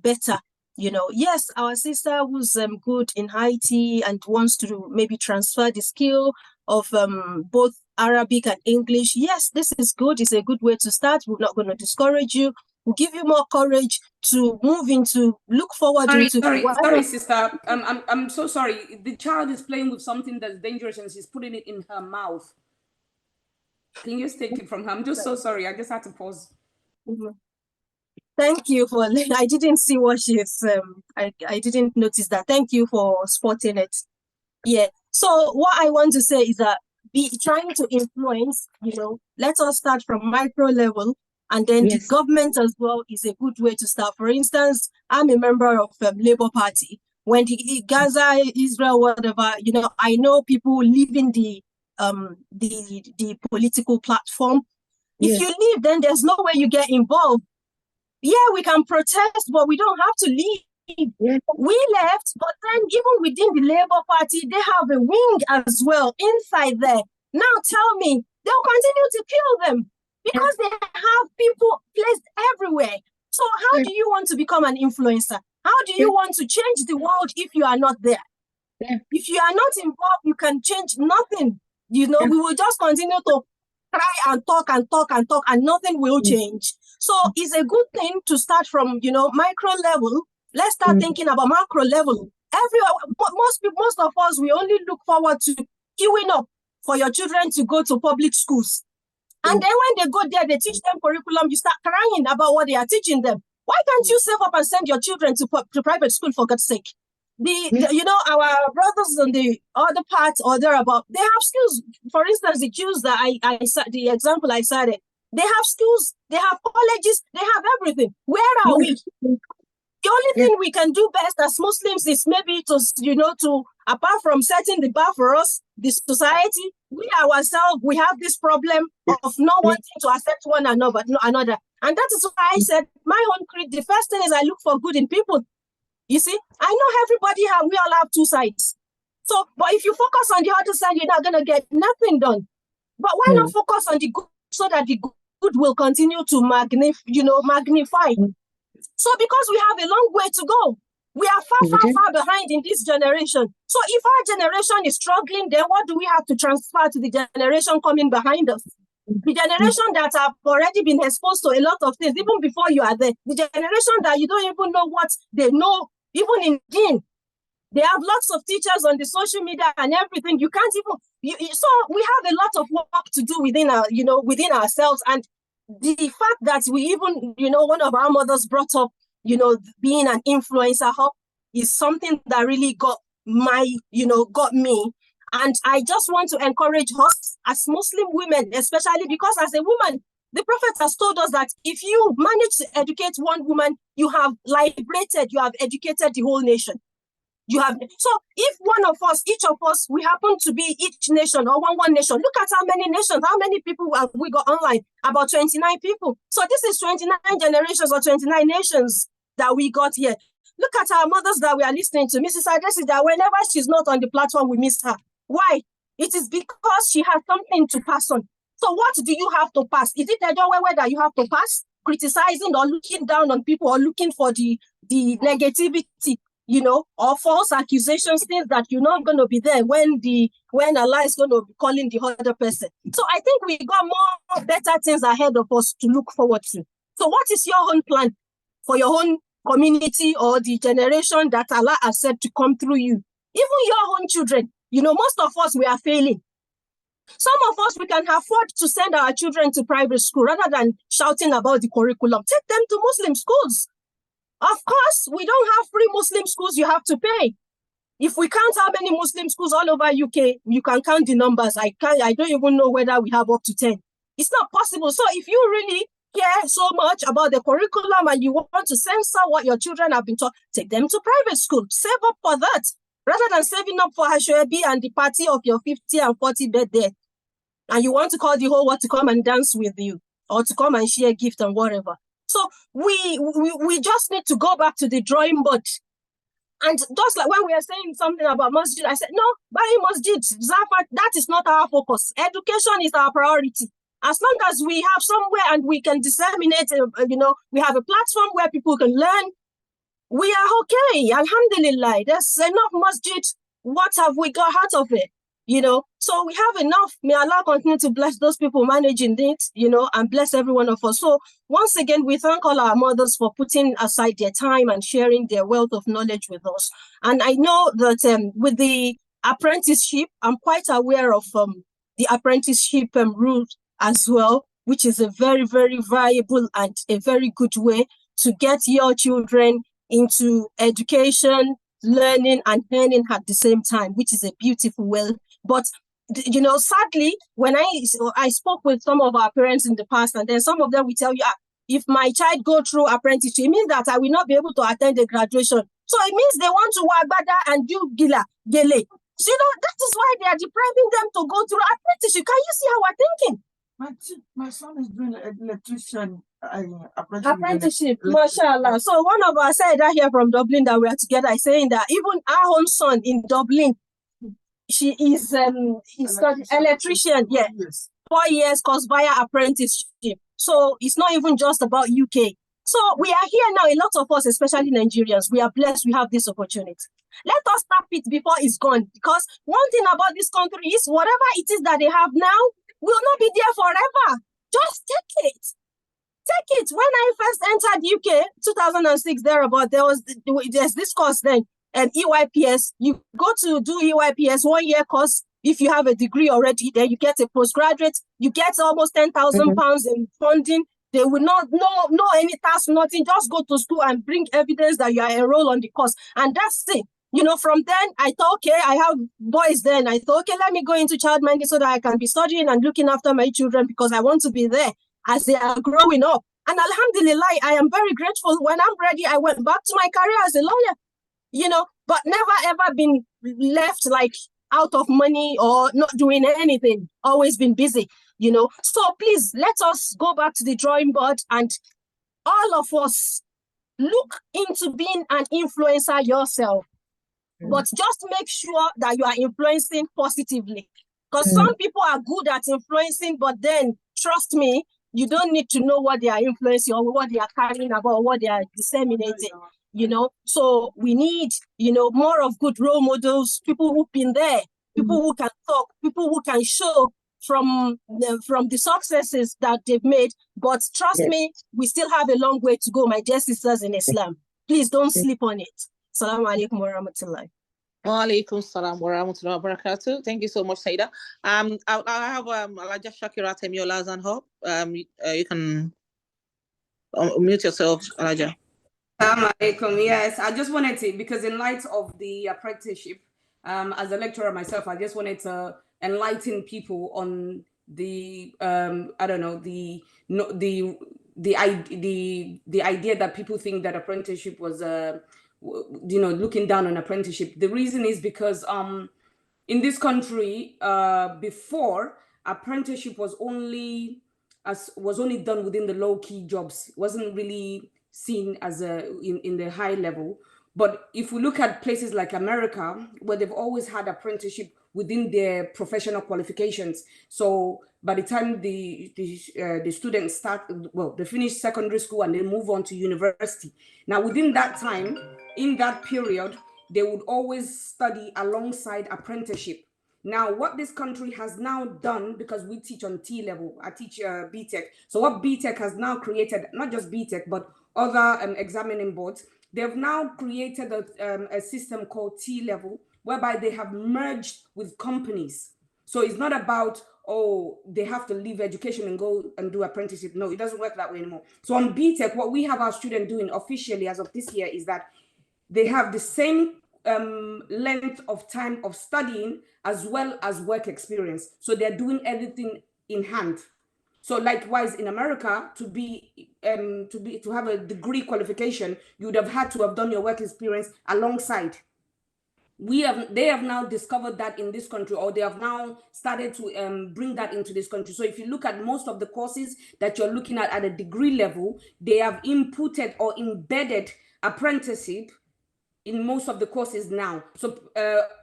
better. Yes, our sister who's good in IT and wants to maybe transfer the skill of both Arabic and English. Yes, this is good. It's a good way to start. We're not going to discourage you. We'll give you more courage to move into, look forward into. Sorry, sister. I'm so sorry. The child is playing with something that's dangerous and she's putting it in her mouth. Can you just take it from her? I'm just so sorry. I just had to pause. Thank you for, I didn't see what she's, I didn't notice that. Thank you for spotting it. Yeah. So what I want to say is that trying to influence, let us start from micro level, and then the government as well is a good way to start. For instance, I'm a member of Labour Party. When the Gaza, Israel, whatever, I know people leaving the political platform. If you leave, then there's no way you get involved. Yeah, we can protest, but we don't have to leave. We left, but then even within the Labour Party, they have a wing as well inside there. Now tell me, they'll continue to kill them because they have people placed everywhere. So how do you want to become an influencer? How do you want to change the world if you are not there? If you are not involved, you can change nothing. We will just continue to try and talk and talk and talk, and nothing will change. So it's a good thing to start from, micro level. Let's start thinking about macro level. Most of us, we only look forward to queuing up for your children to go to public schools. And then when they go there, they teach them curriculum, you start crying about what they are teaching them. Why can't you save up and send your children to private school, for God's sake? Our brothers on the other part or thereabout, they have skills. For instance, the Jews that the example I cited, they have schools, they have colleges, they have everything. Where are we? The only thing we can do best as Muslims is maybe to apart from setting the bar for us, the society, we ourselves, we have this problem of not wanting to accept one another. And that is why I said my own creed, the first thing is I look for good in people. You see, I know we all have two sides. So, but if you focus on the other side, you're not going to get nothing done. But why not focus on the good so that the good will continue to magnify? So because we have a long way to go, we are far behind in this generation. So if our generation is struggling, then what do we have to transfer to the generation coming behind us? The generation that have already been exposed to a lot of things, even before you are there. The generation that you don't even know what they know, even in deen. They have lots of teachers on the social media and everything. You can't even, so we have a lot of work to do within ourselves. And the fact that we even, one of our mothers brought up, being an influencer hub is something that really got me. And I just want to encourage us as Muslim women, especially because as a woman, the Prophet has told us that if you manage to educate one woman, you have liberated, you have educated the whole nation. So if one of us, each of us, we happen to be each nation or one nation, look at how many nations, how many people have we got online? About 29 people. So this is 29 generations or 29 nations that we got here. Look at our mothers that we are listening to. Mrs. Azikiri, whenever she's not on the platform, we miss her. Why? It is because she has something to pass on. So what do you have to pass? Is it a job whether you have to pass? Criticizing or looking down on people or looking for the negativity, you know, or false accusations, things that you're not going to be there when Allah is going to be calling the other person. So I think we got more better things ahead of us to look forward to. So what is your own plan for your own community or the generation that Allah has said to come through you? Even your own children. You know, most of us, we are failing. Some of us, we can afford to send our children to private school rather than shouting about the curriculum. Take them to Muslim schools. Of course, we don't have free Muslim schools. You have to pay. If we count how many Muslim schools all over UK, you can count the numbers. I don't even know whether we have up to 10. It's not possible. So if you really care so much about the curriculum and you want to censor what your children have been taught, take them to private school. Save up for that. Rather than saving up for Hashoebi and the party of your 50 and 40 birthday, and you want to call the whole world to come and dance with you or to come and share gift and whatever. So we just need to go back to the drawing board. And just like when we are saying something about masjid, I said, no, buying masjid, ZAFAT, that is not our focus. Education is our priority. As long as we have somewhere and we can disseminate, you know, we have a platform where people can learn, we are okay. Alhamdulillah, there's enough masjid. What have we got out of it? You know, so we have enough. May Allah continue to bless those people managing it, you know, and bless every one of us. So once again, we thank all our mothers for putting aside their time and sharing their wealth of knowledge with us. And I know that with the apprenticeship, I'm quite aware of the apprenticeship route as well, which is a very, very viable and a very good way to get your children into education, learning and earning at the same time, which is a beautiful way. But, you know, sadly, when I spoke with some of our parents in the past, and then some of them will tell you, if my child go through apprenticeship, it means that I will not be able to attend the graduation. So it means they want to wabada and do gele. So, you know, that is why they are depriving them to go through apprenticeship. Can you see how we're thinking? My son is doing an electrician apprenticeship, mashallah. So one of our Sayyidah here from Dublin that we are together is saying that even our own son in Dublin, she is electrician, yeah. 4 years course via apprenticeship. So it's not even just about UK. So we are here now, a lot of us, especially Nigerians, we are blessed, we have this opportunity. Let us tap it before it's gone. Because one thing about this country is whatever it is that they have now will not be there forever. Just take it. Take it. When I first entered UK, 2006, thereabout, there's this course then, and EYPS. You go to do EYPS 1 year course. If you have a degree already, then you get a postgraduate. You get almost £10,000 in funding. They will not know any task, nothing. Just go to school and bring evidence that you are enrolled on the course, and that's it. You know, from then I thought, okay, I have boys then. I thought, okay, let me go into childminding so that I can be studying and looking after my children because I want to be there as they are growing up. And alhamdulillah, I am very grateful. When I'm ready, I went back to my career as a lawyer, you know, but never ever been left like out of money or not doing anything, always been busy, you know. So please, let us go back to the drawing board and all of us look into being an influencer yourself. But just make sure that you are influencing positively. Because some people are good at influencing, but then, trust me, you don't need to know what they are influencing or what they are carrying about or what they are disseminating, you know. So we need, you know, more of good role models, people who've been there, people who can talk, people who can show from the successes that they've made. But trust me, we still have a long way to go, my dear sisters in Islam. Please don't sleep on it. Assalamu alaikum wa rahmatullahi. Wa alaikum salam wa rahmatullahi wa barakatuh. Thank you so much, Sayyidah. I have Alaja Shakira Temiola Zanho. You can mute yourself, Alaja. Assalamu alaikum. Yes, I just wanted to, because in light of the apprenticeship, as a lecturer myself, I just wanted to enlighten people on the I don't know, the idea that people think that apprenticeship was you know, looking down on apprenticeship. The reason is because in this country before, apprenticeship was only done within the low-key jobs. It wasn't really seen as in the high level. But if we look at places like America, where they've always had apprenticeship within their professional qualifications, so by the time the students start, well, they finish secondary school and they move on to university. Now, within that time, in that period, they would always study alongside apprenticeship. Now, what this country has now done, because we teach on T level, I teach BTech. So what BTech has now created, not just BTech, but other examining boards, they've now created a system called T level, whereby they have merged with companies. So it's not about, oh, they have to leave education and go and do apprenticeship. No, it doesn't work that way anymore. So on BTech, what we have our students doing officially as of this year is that they have the same length of time of studying as well as work experience. So they're doing everything in hand. So likewise in America, to have a degree qualification, you would have had to have done your work experience alongside. They have now discovered that in this country, or they have now started to bring that into this country. So if you look at most of the courses that you're looking at a degree level, they have inputted or embedded apprenticeship in most of the courses now. So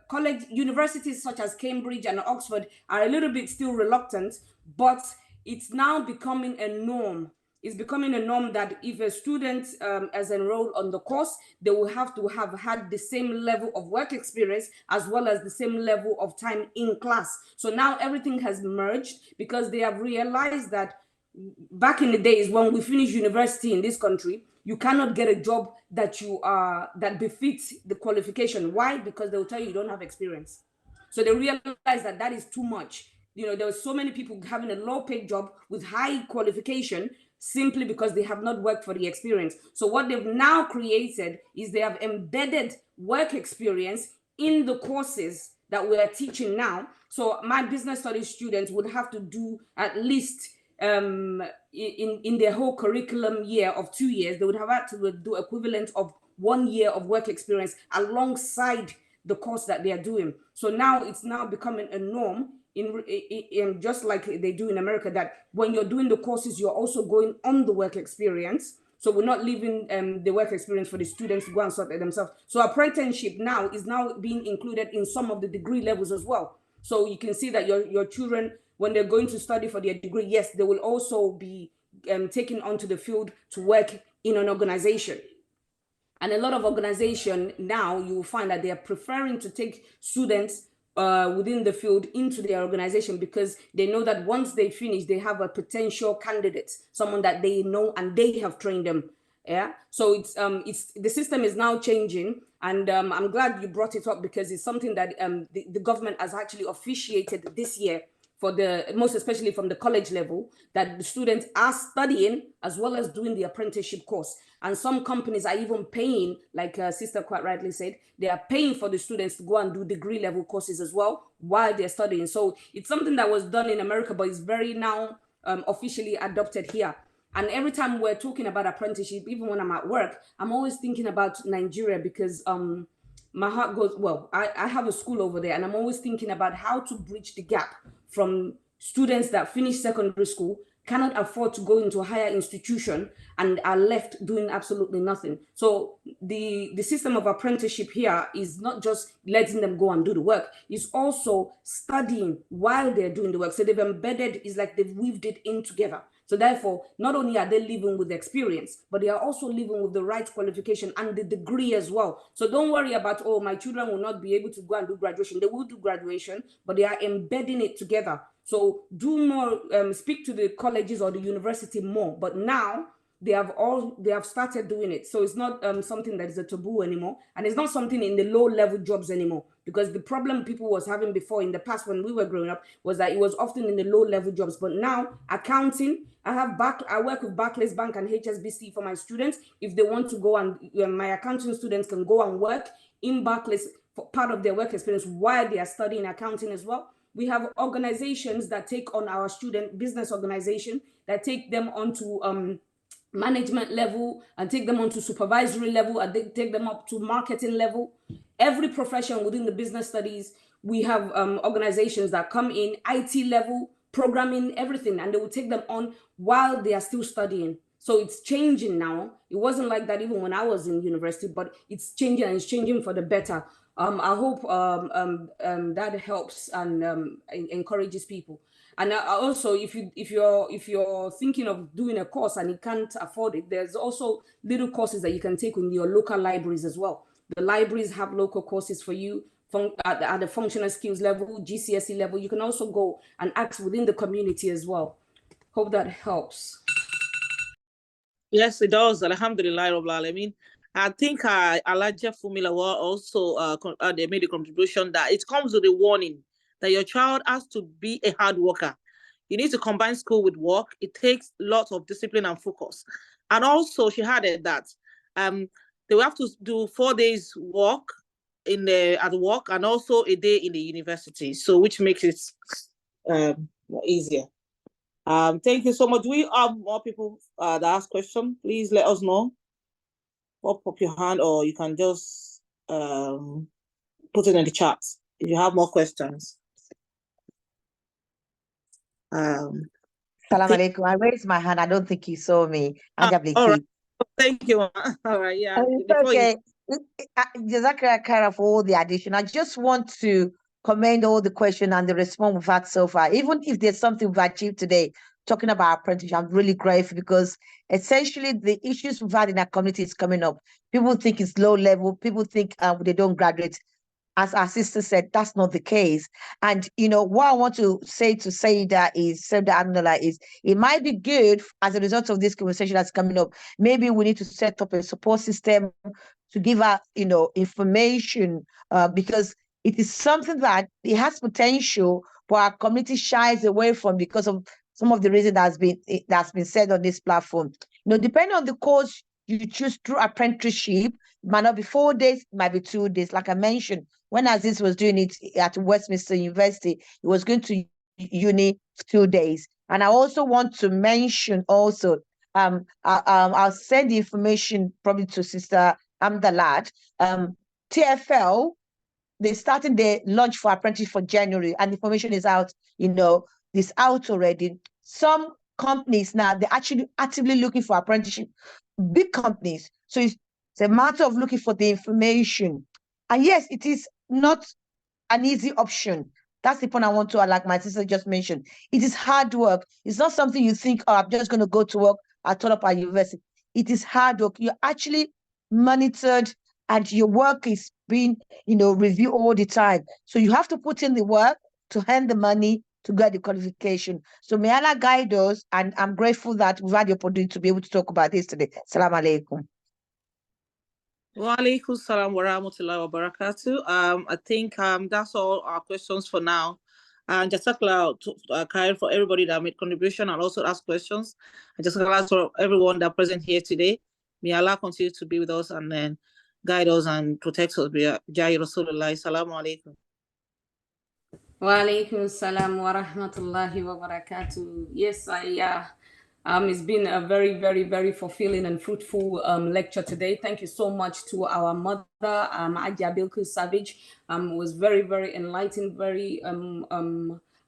college universities such as Cambridge and Oxford are a little bit still reluctant, but it's now becoming a norm. It's becoming a norm that if a student is enrolled on the course, they will have to have had the same level of work experience as well as the same level of time in class. So now everything has merged because they have realized that back in the days when we finished university in this country, you cannot get a job that befits the qualification. Why? Because they will tell you don't have experience. So they realize that that is too much. There were so many people having a low-paid job with high qualification simply because they have not worked for the experience. So what they've now created is they have embedded work experience in the courses that we are teaching now. So my business studies students would have to do at least in their whole curriculum year of 2 years, they would have had to do equivalent of 1 year of work experience alongside the course that they are doing. So now it's now becoming a norm in just like they do in America, that when you're doing the courses, you're also going on the work experience. So we're not leaving the work experience for the students to go and sort it themselves. So apprenticeship now is now being included in some of the degree levels as well. So you can see that your children, when they're going to study for their degree, yes, they will also be taken onto the field to work in an organization. And a lot of organizations now, you will find that they are preferring to take students within the field into their organization because they know that once they finish, they have a potential candidate, someone that they know and they have trained them. Yeah, so it's the system is now changing, and I'm glad you brought it up because it's something that the government has actually officiated this year for most especially from the college level, that the students are studying as well as doing the apprenticeship course. And some companies are even paying, like Sister quite rightly said, they are paying for the students to go and do degree level courses as well while they're studying. So it's something that was done in America, but it's very now officially adopted here. And every time we're talking about apprenticeship, even when I'm at work, I'm always thinking about Nigeria because my heart goes, well, I have a school over there, and I'm always thinking about how to bridge the gap from students that finish secondary school, cannot afford to go into a higher institution, and are left doing absolutely nothing. So the system of apprenticeship here is not just letting them go and do the work, it's also studying while they're doing the work. So they've embedded, it's like they've weaved it in together. So therefore, not only are they living with the experience, but they are also living with the right qualification and the degree as well. So don't worry about, oh, my children will not be able to go and do graduation. They will do graduation, but they are embedding it together. So do more, speak to the colleges or the university more. But now they have started doing it. So it's not something that is a taboo anymore. And it's not something in the low level jobs anymore. Because the problem people was having before in the past when we were growing up was that it was often in the low level jobs. But now accounting, I work with Barclays Bank and HSBC for my students. If they want to go and my accounting students can go and work in Barclays for part of their work experience while they are studying accounting as well. We have organizations that take on our student business organization that take them onto management level and take them onto supervisory level and they take them up to marketing level. Every profession within the business studies, we have organizations that come in IT level, programming, everything, and they will take them on while they are still studying. So it's changing now. It wasn't like that even when I was in university, but it's changing, and it's changing for the better. I hope that helps and encourages people. And also, if you're thinking of doing a course and you can't afford it, there's also little courses that you can take in your local libraries as well. The libraries have local courses for you at the functional skills level, GCSE level. You can also go and ask within the community as well. Hope that helps. Yes, it does. Alhamdulillah, Rabbil Alameen. I think Alaja Fumilawa also they made a contribution that it comes with a warning that your child has to be a hard worker. You need to combine school with work. It takes lots of discipline and focus. And also, she added that they will have to do 4 days work at work and also a day in the university. So, which makes it more easier. Thank you so much. Do we have more people that ask questions? Please let us know. Pop up your hand, or you can just put it in the chat if you have more questions. Salam alaikum. I raised my hand. I don't think you saw me. All right. Thank you. All right. Yeah. It's okay. Jazakallah khairan for all the addition. I just want to commend all the question and the response we've had so far. Even if there's something we've achieved today, talking about apprenticeship, I'm really grateful because essentially the issues we've had in our community is coming up. People think it's low level. People think they don't graduate. As our sister said, that's not the case. And, you know, what I want to say to Sayyidah Hamdallah is it might be good as a result of this conversation that's coming up. Maybe we need to set up a support system to give her, you know, information because it is something that it has potential, but our community shies away from because of some of the reasons that's been said on this platform. You know, depending on the course you choose through apprenticeship, it might not be 4 days, it might be 2 days. Like I mentioned, when Aziz was doing it at Westminster University, he was going to uni 2 days. And I also want to mention also, I'll send the information probably to Sister Hamdallah. TFL, they started their launch for apprentice for January, and the information is out, you know, it's out already. Some companies now, they're actually actively looking for apprenticeship, big companies. So it's a matter of looking for the information. And yes, it is not an easy option. That's the point I want to add, like my sister just mentioned. It is hard work. It's not something you think, oh, I'm just going to go to work. I taught up at university. It is hard work. You're actually monitored and your work is being, you know, reviewed all the time. So you have to put in the work to earn the money to get the qualification. So may Allah guide us, and I'm grateful that we've had the opportunity to be able to talk about this today. Assalamu alaikum. Wa alaikum salam wa rahmatullahi wa barakatuh. I think that's all our questions for now. And Jazakallah Khair for everybody that made contribution and also asked questions. And Jazakallah for everyone that present here today. May Allah continue to be with us and then guide us and protect us. Jai Rasulullah. Assalamu alaikum. Wa alaikum salam wa rahmatullahi wa barakatuh. Yes, it's been a very, very, very fulfilling and fruitful lecture today. Thank you so much to our mother, Ajia Bilku Savage. It was very, very enlightening, very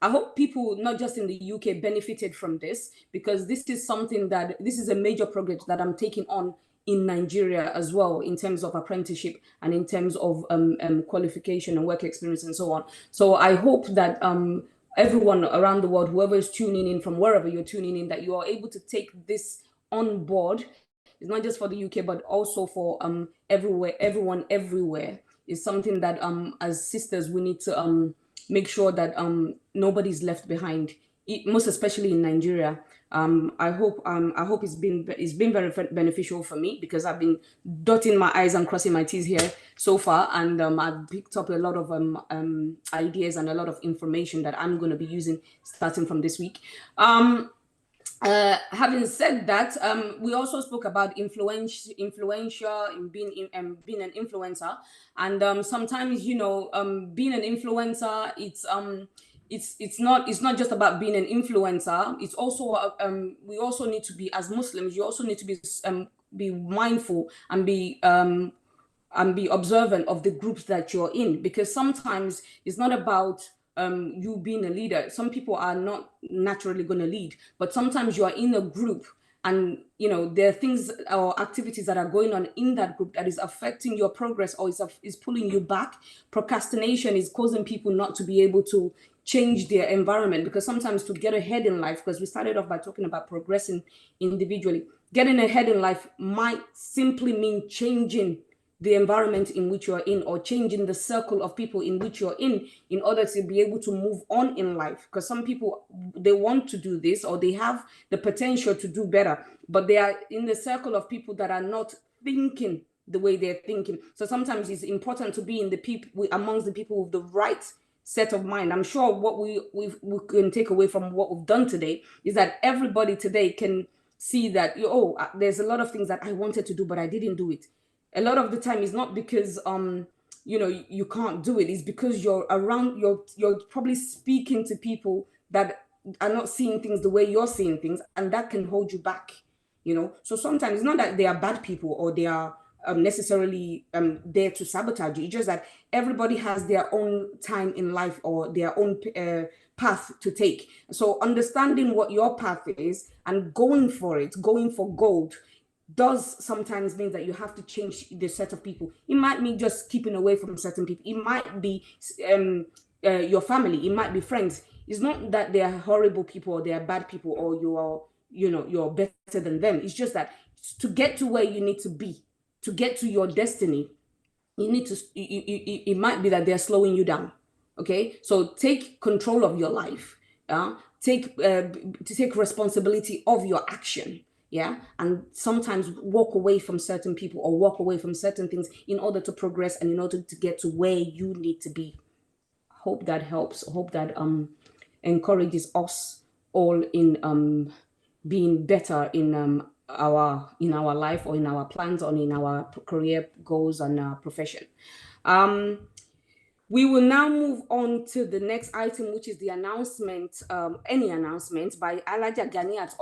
I hope people, not just in the UK, benefited from this, because this is something this is a major project that I'm taking on in Nigeria as well, in terms of apprenticeship and in terms of qualification and work experience and so on. So I hope that everyone around the world, whoever is tuning in from wherever you're tuning in, that you are able to take this on board. It's not just for the UK, but also for everyone everywhere. It's something that as sisters, we need to make sure that nobody's left behind, most especially in Nigeria. I hope it's been very beneficial for me, because I've been dotting my I's and crossing my T's here so far, and I've picked up a lot of ideas and a lot of information that I'm going to be using starting from this week. Having said that, we also spoke about influential in being an influencer, and sometimes, you know, being an influencer, it's not just about being an influencer. It's also we also need to be, as Muslims, you also need to be mindful and be observant of the groups that you're in, because sometimes it's not about you being a leader. Some people are not naturally going to lead, but sometimes you are in a group and there are things or activities that are going on in that group that is affecting your progress or is pulling you back. Procrastination is causing people not to be able to change their environment, because sometimes to get ahead in life, because we started off by talking about progressing individually, getting ahead in life might simply mean changing the environment in which you're in, or changing the circle of people in which you're in order to be able to move on in life. Because some people, they want to do this, or they have the potential to do better, but they are in the circle of people that are not thinking the way they're thinking. So sometimes it's important to be in the people, amongst the people with the right set of mind. I'm sure what we can take away from what we've done today is that everybody today can see that, there's a lot of things that I wanted to do, but I didn't do it. A lot of the time it's not because you can't do it. It's because you're around, you're probably speaking to people that are not seeing things the way you're seeing things, and that can hold you back. So sometimes it's not that they are bad people or they are necessarily there to sabotage you. It's just that everybody has their own time in life or their own path to take. So understanding what your path is and going for it, going for gold, does sometimes mean that you have to change the set of people. It might mean just keeping away from certain people. It might be your family. It might be friends. It's not that they are horrible people or they are bad people or you're better than them. It's just that to get to where you need to be, to get to your destiny, you need to. It might be that they're slowing you down. Okay, so take control of your life. Take responsibility of your action. Yeah, and sometimes walk away from certain people or walk away from certain things in order to progress and in order to get to where you need to be. Hope that helps. Hope that encourages us all in being better in our life or in our plans or in our career goals and our profession. We will now move on to the next item, which is the announcement, any announcement by Alaja Ganiat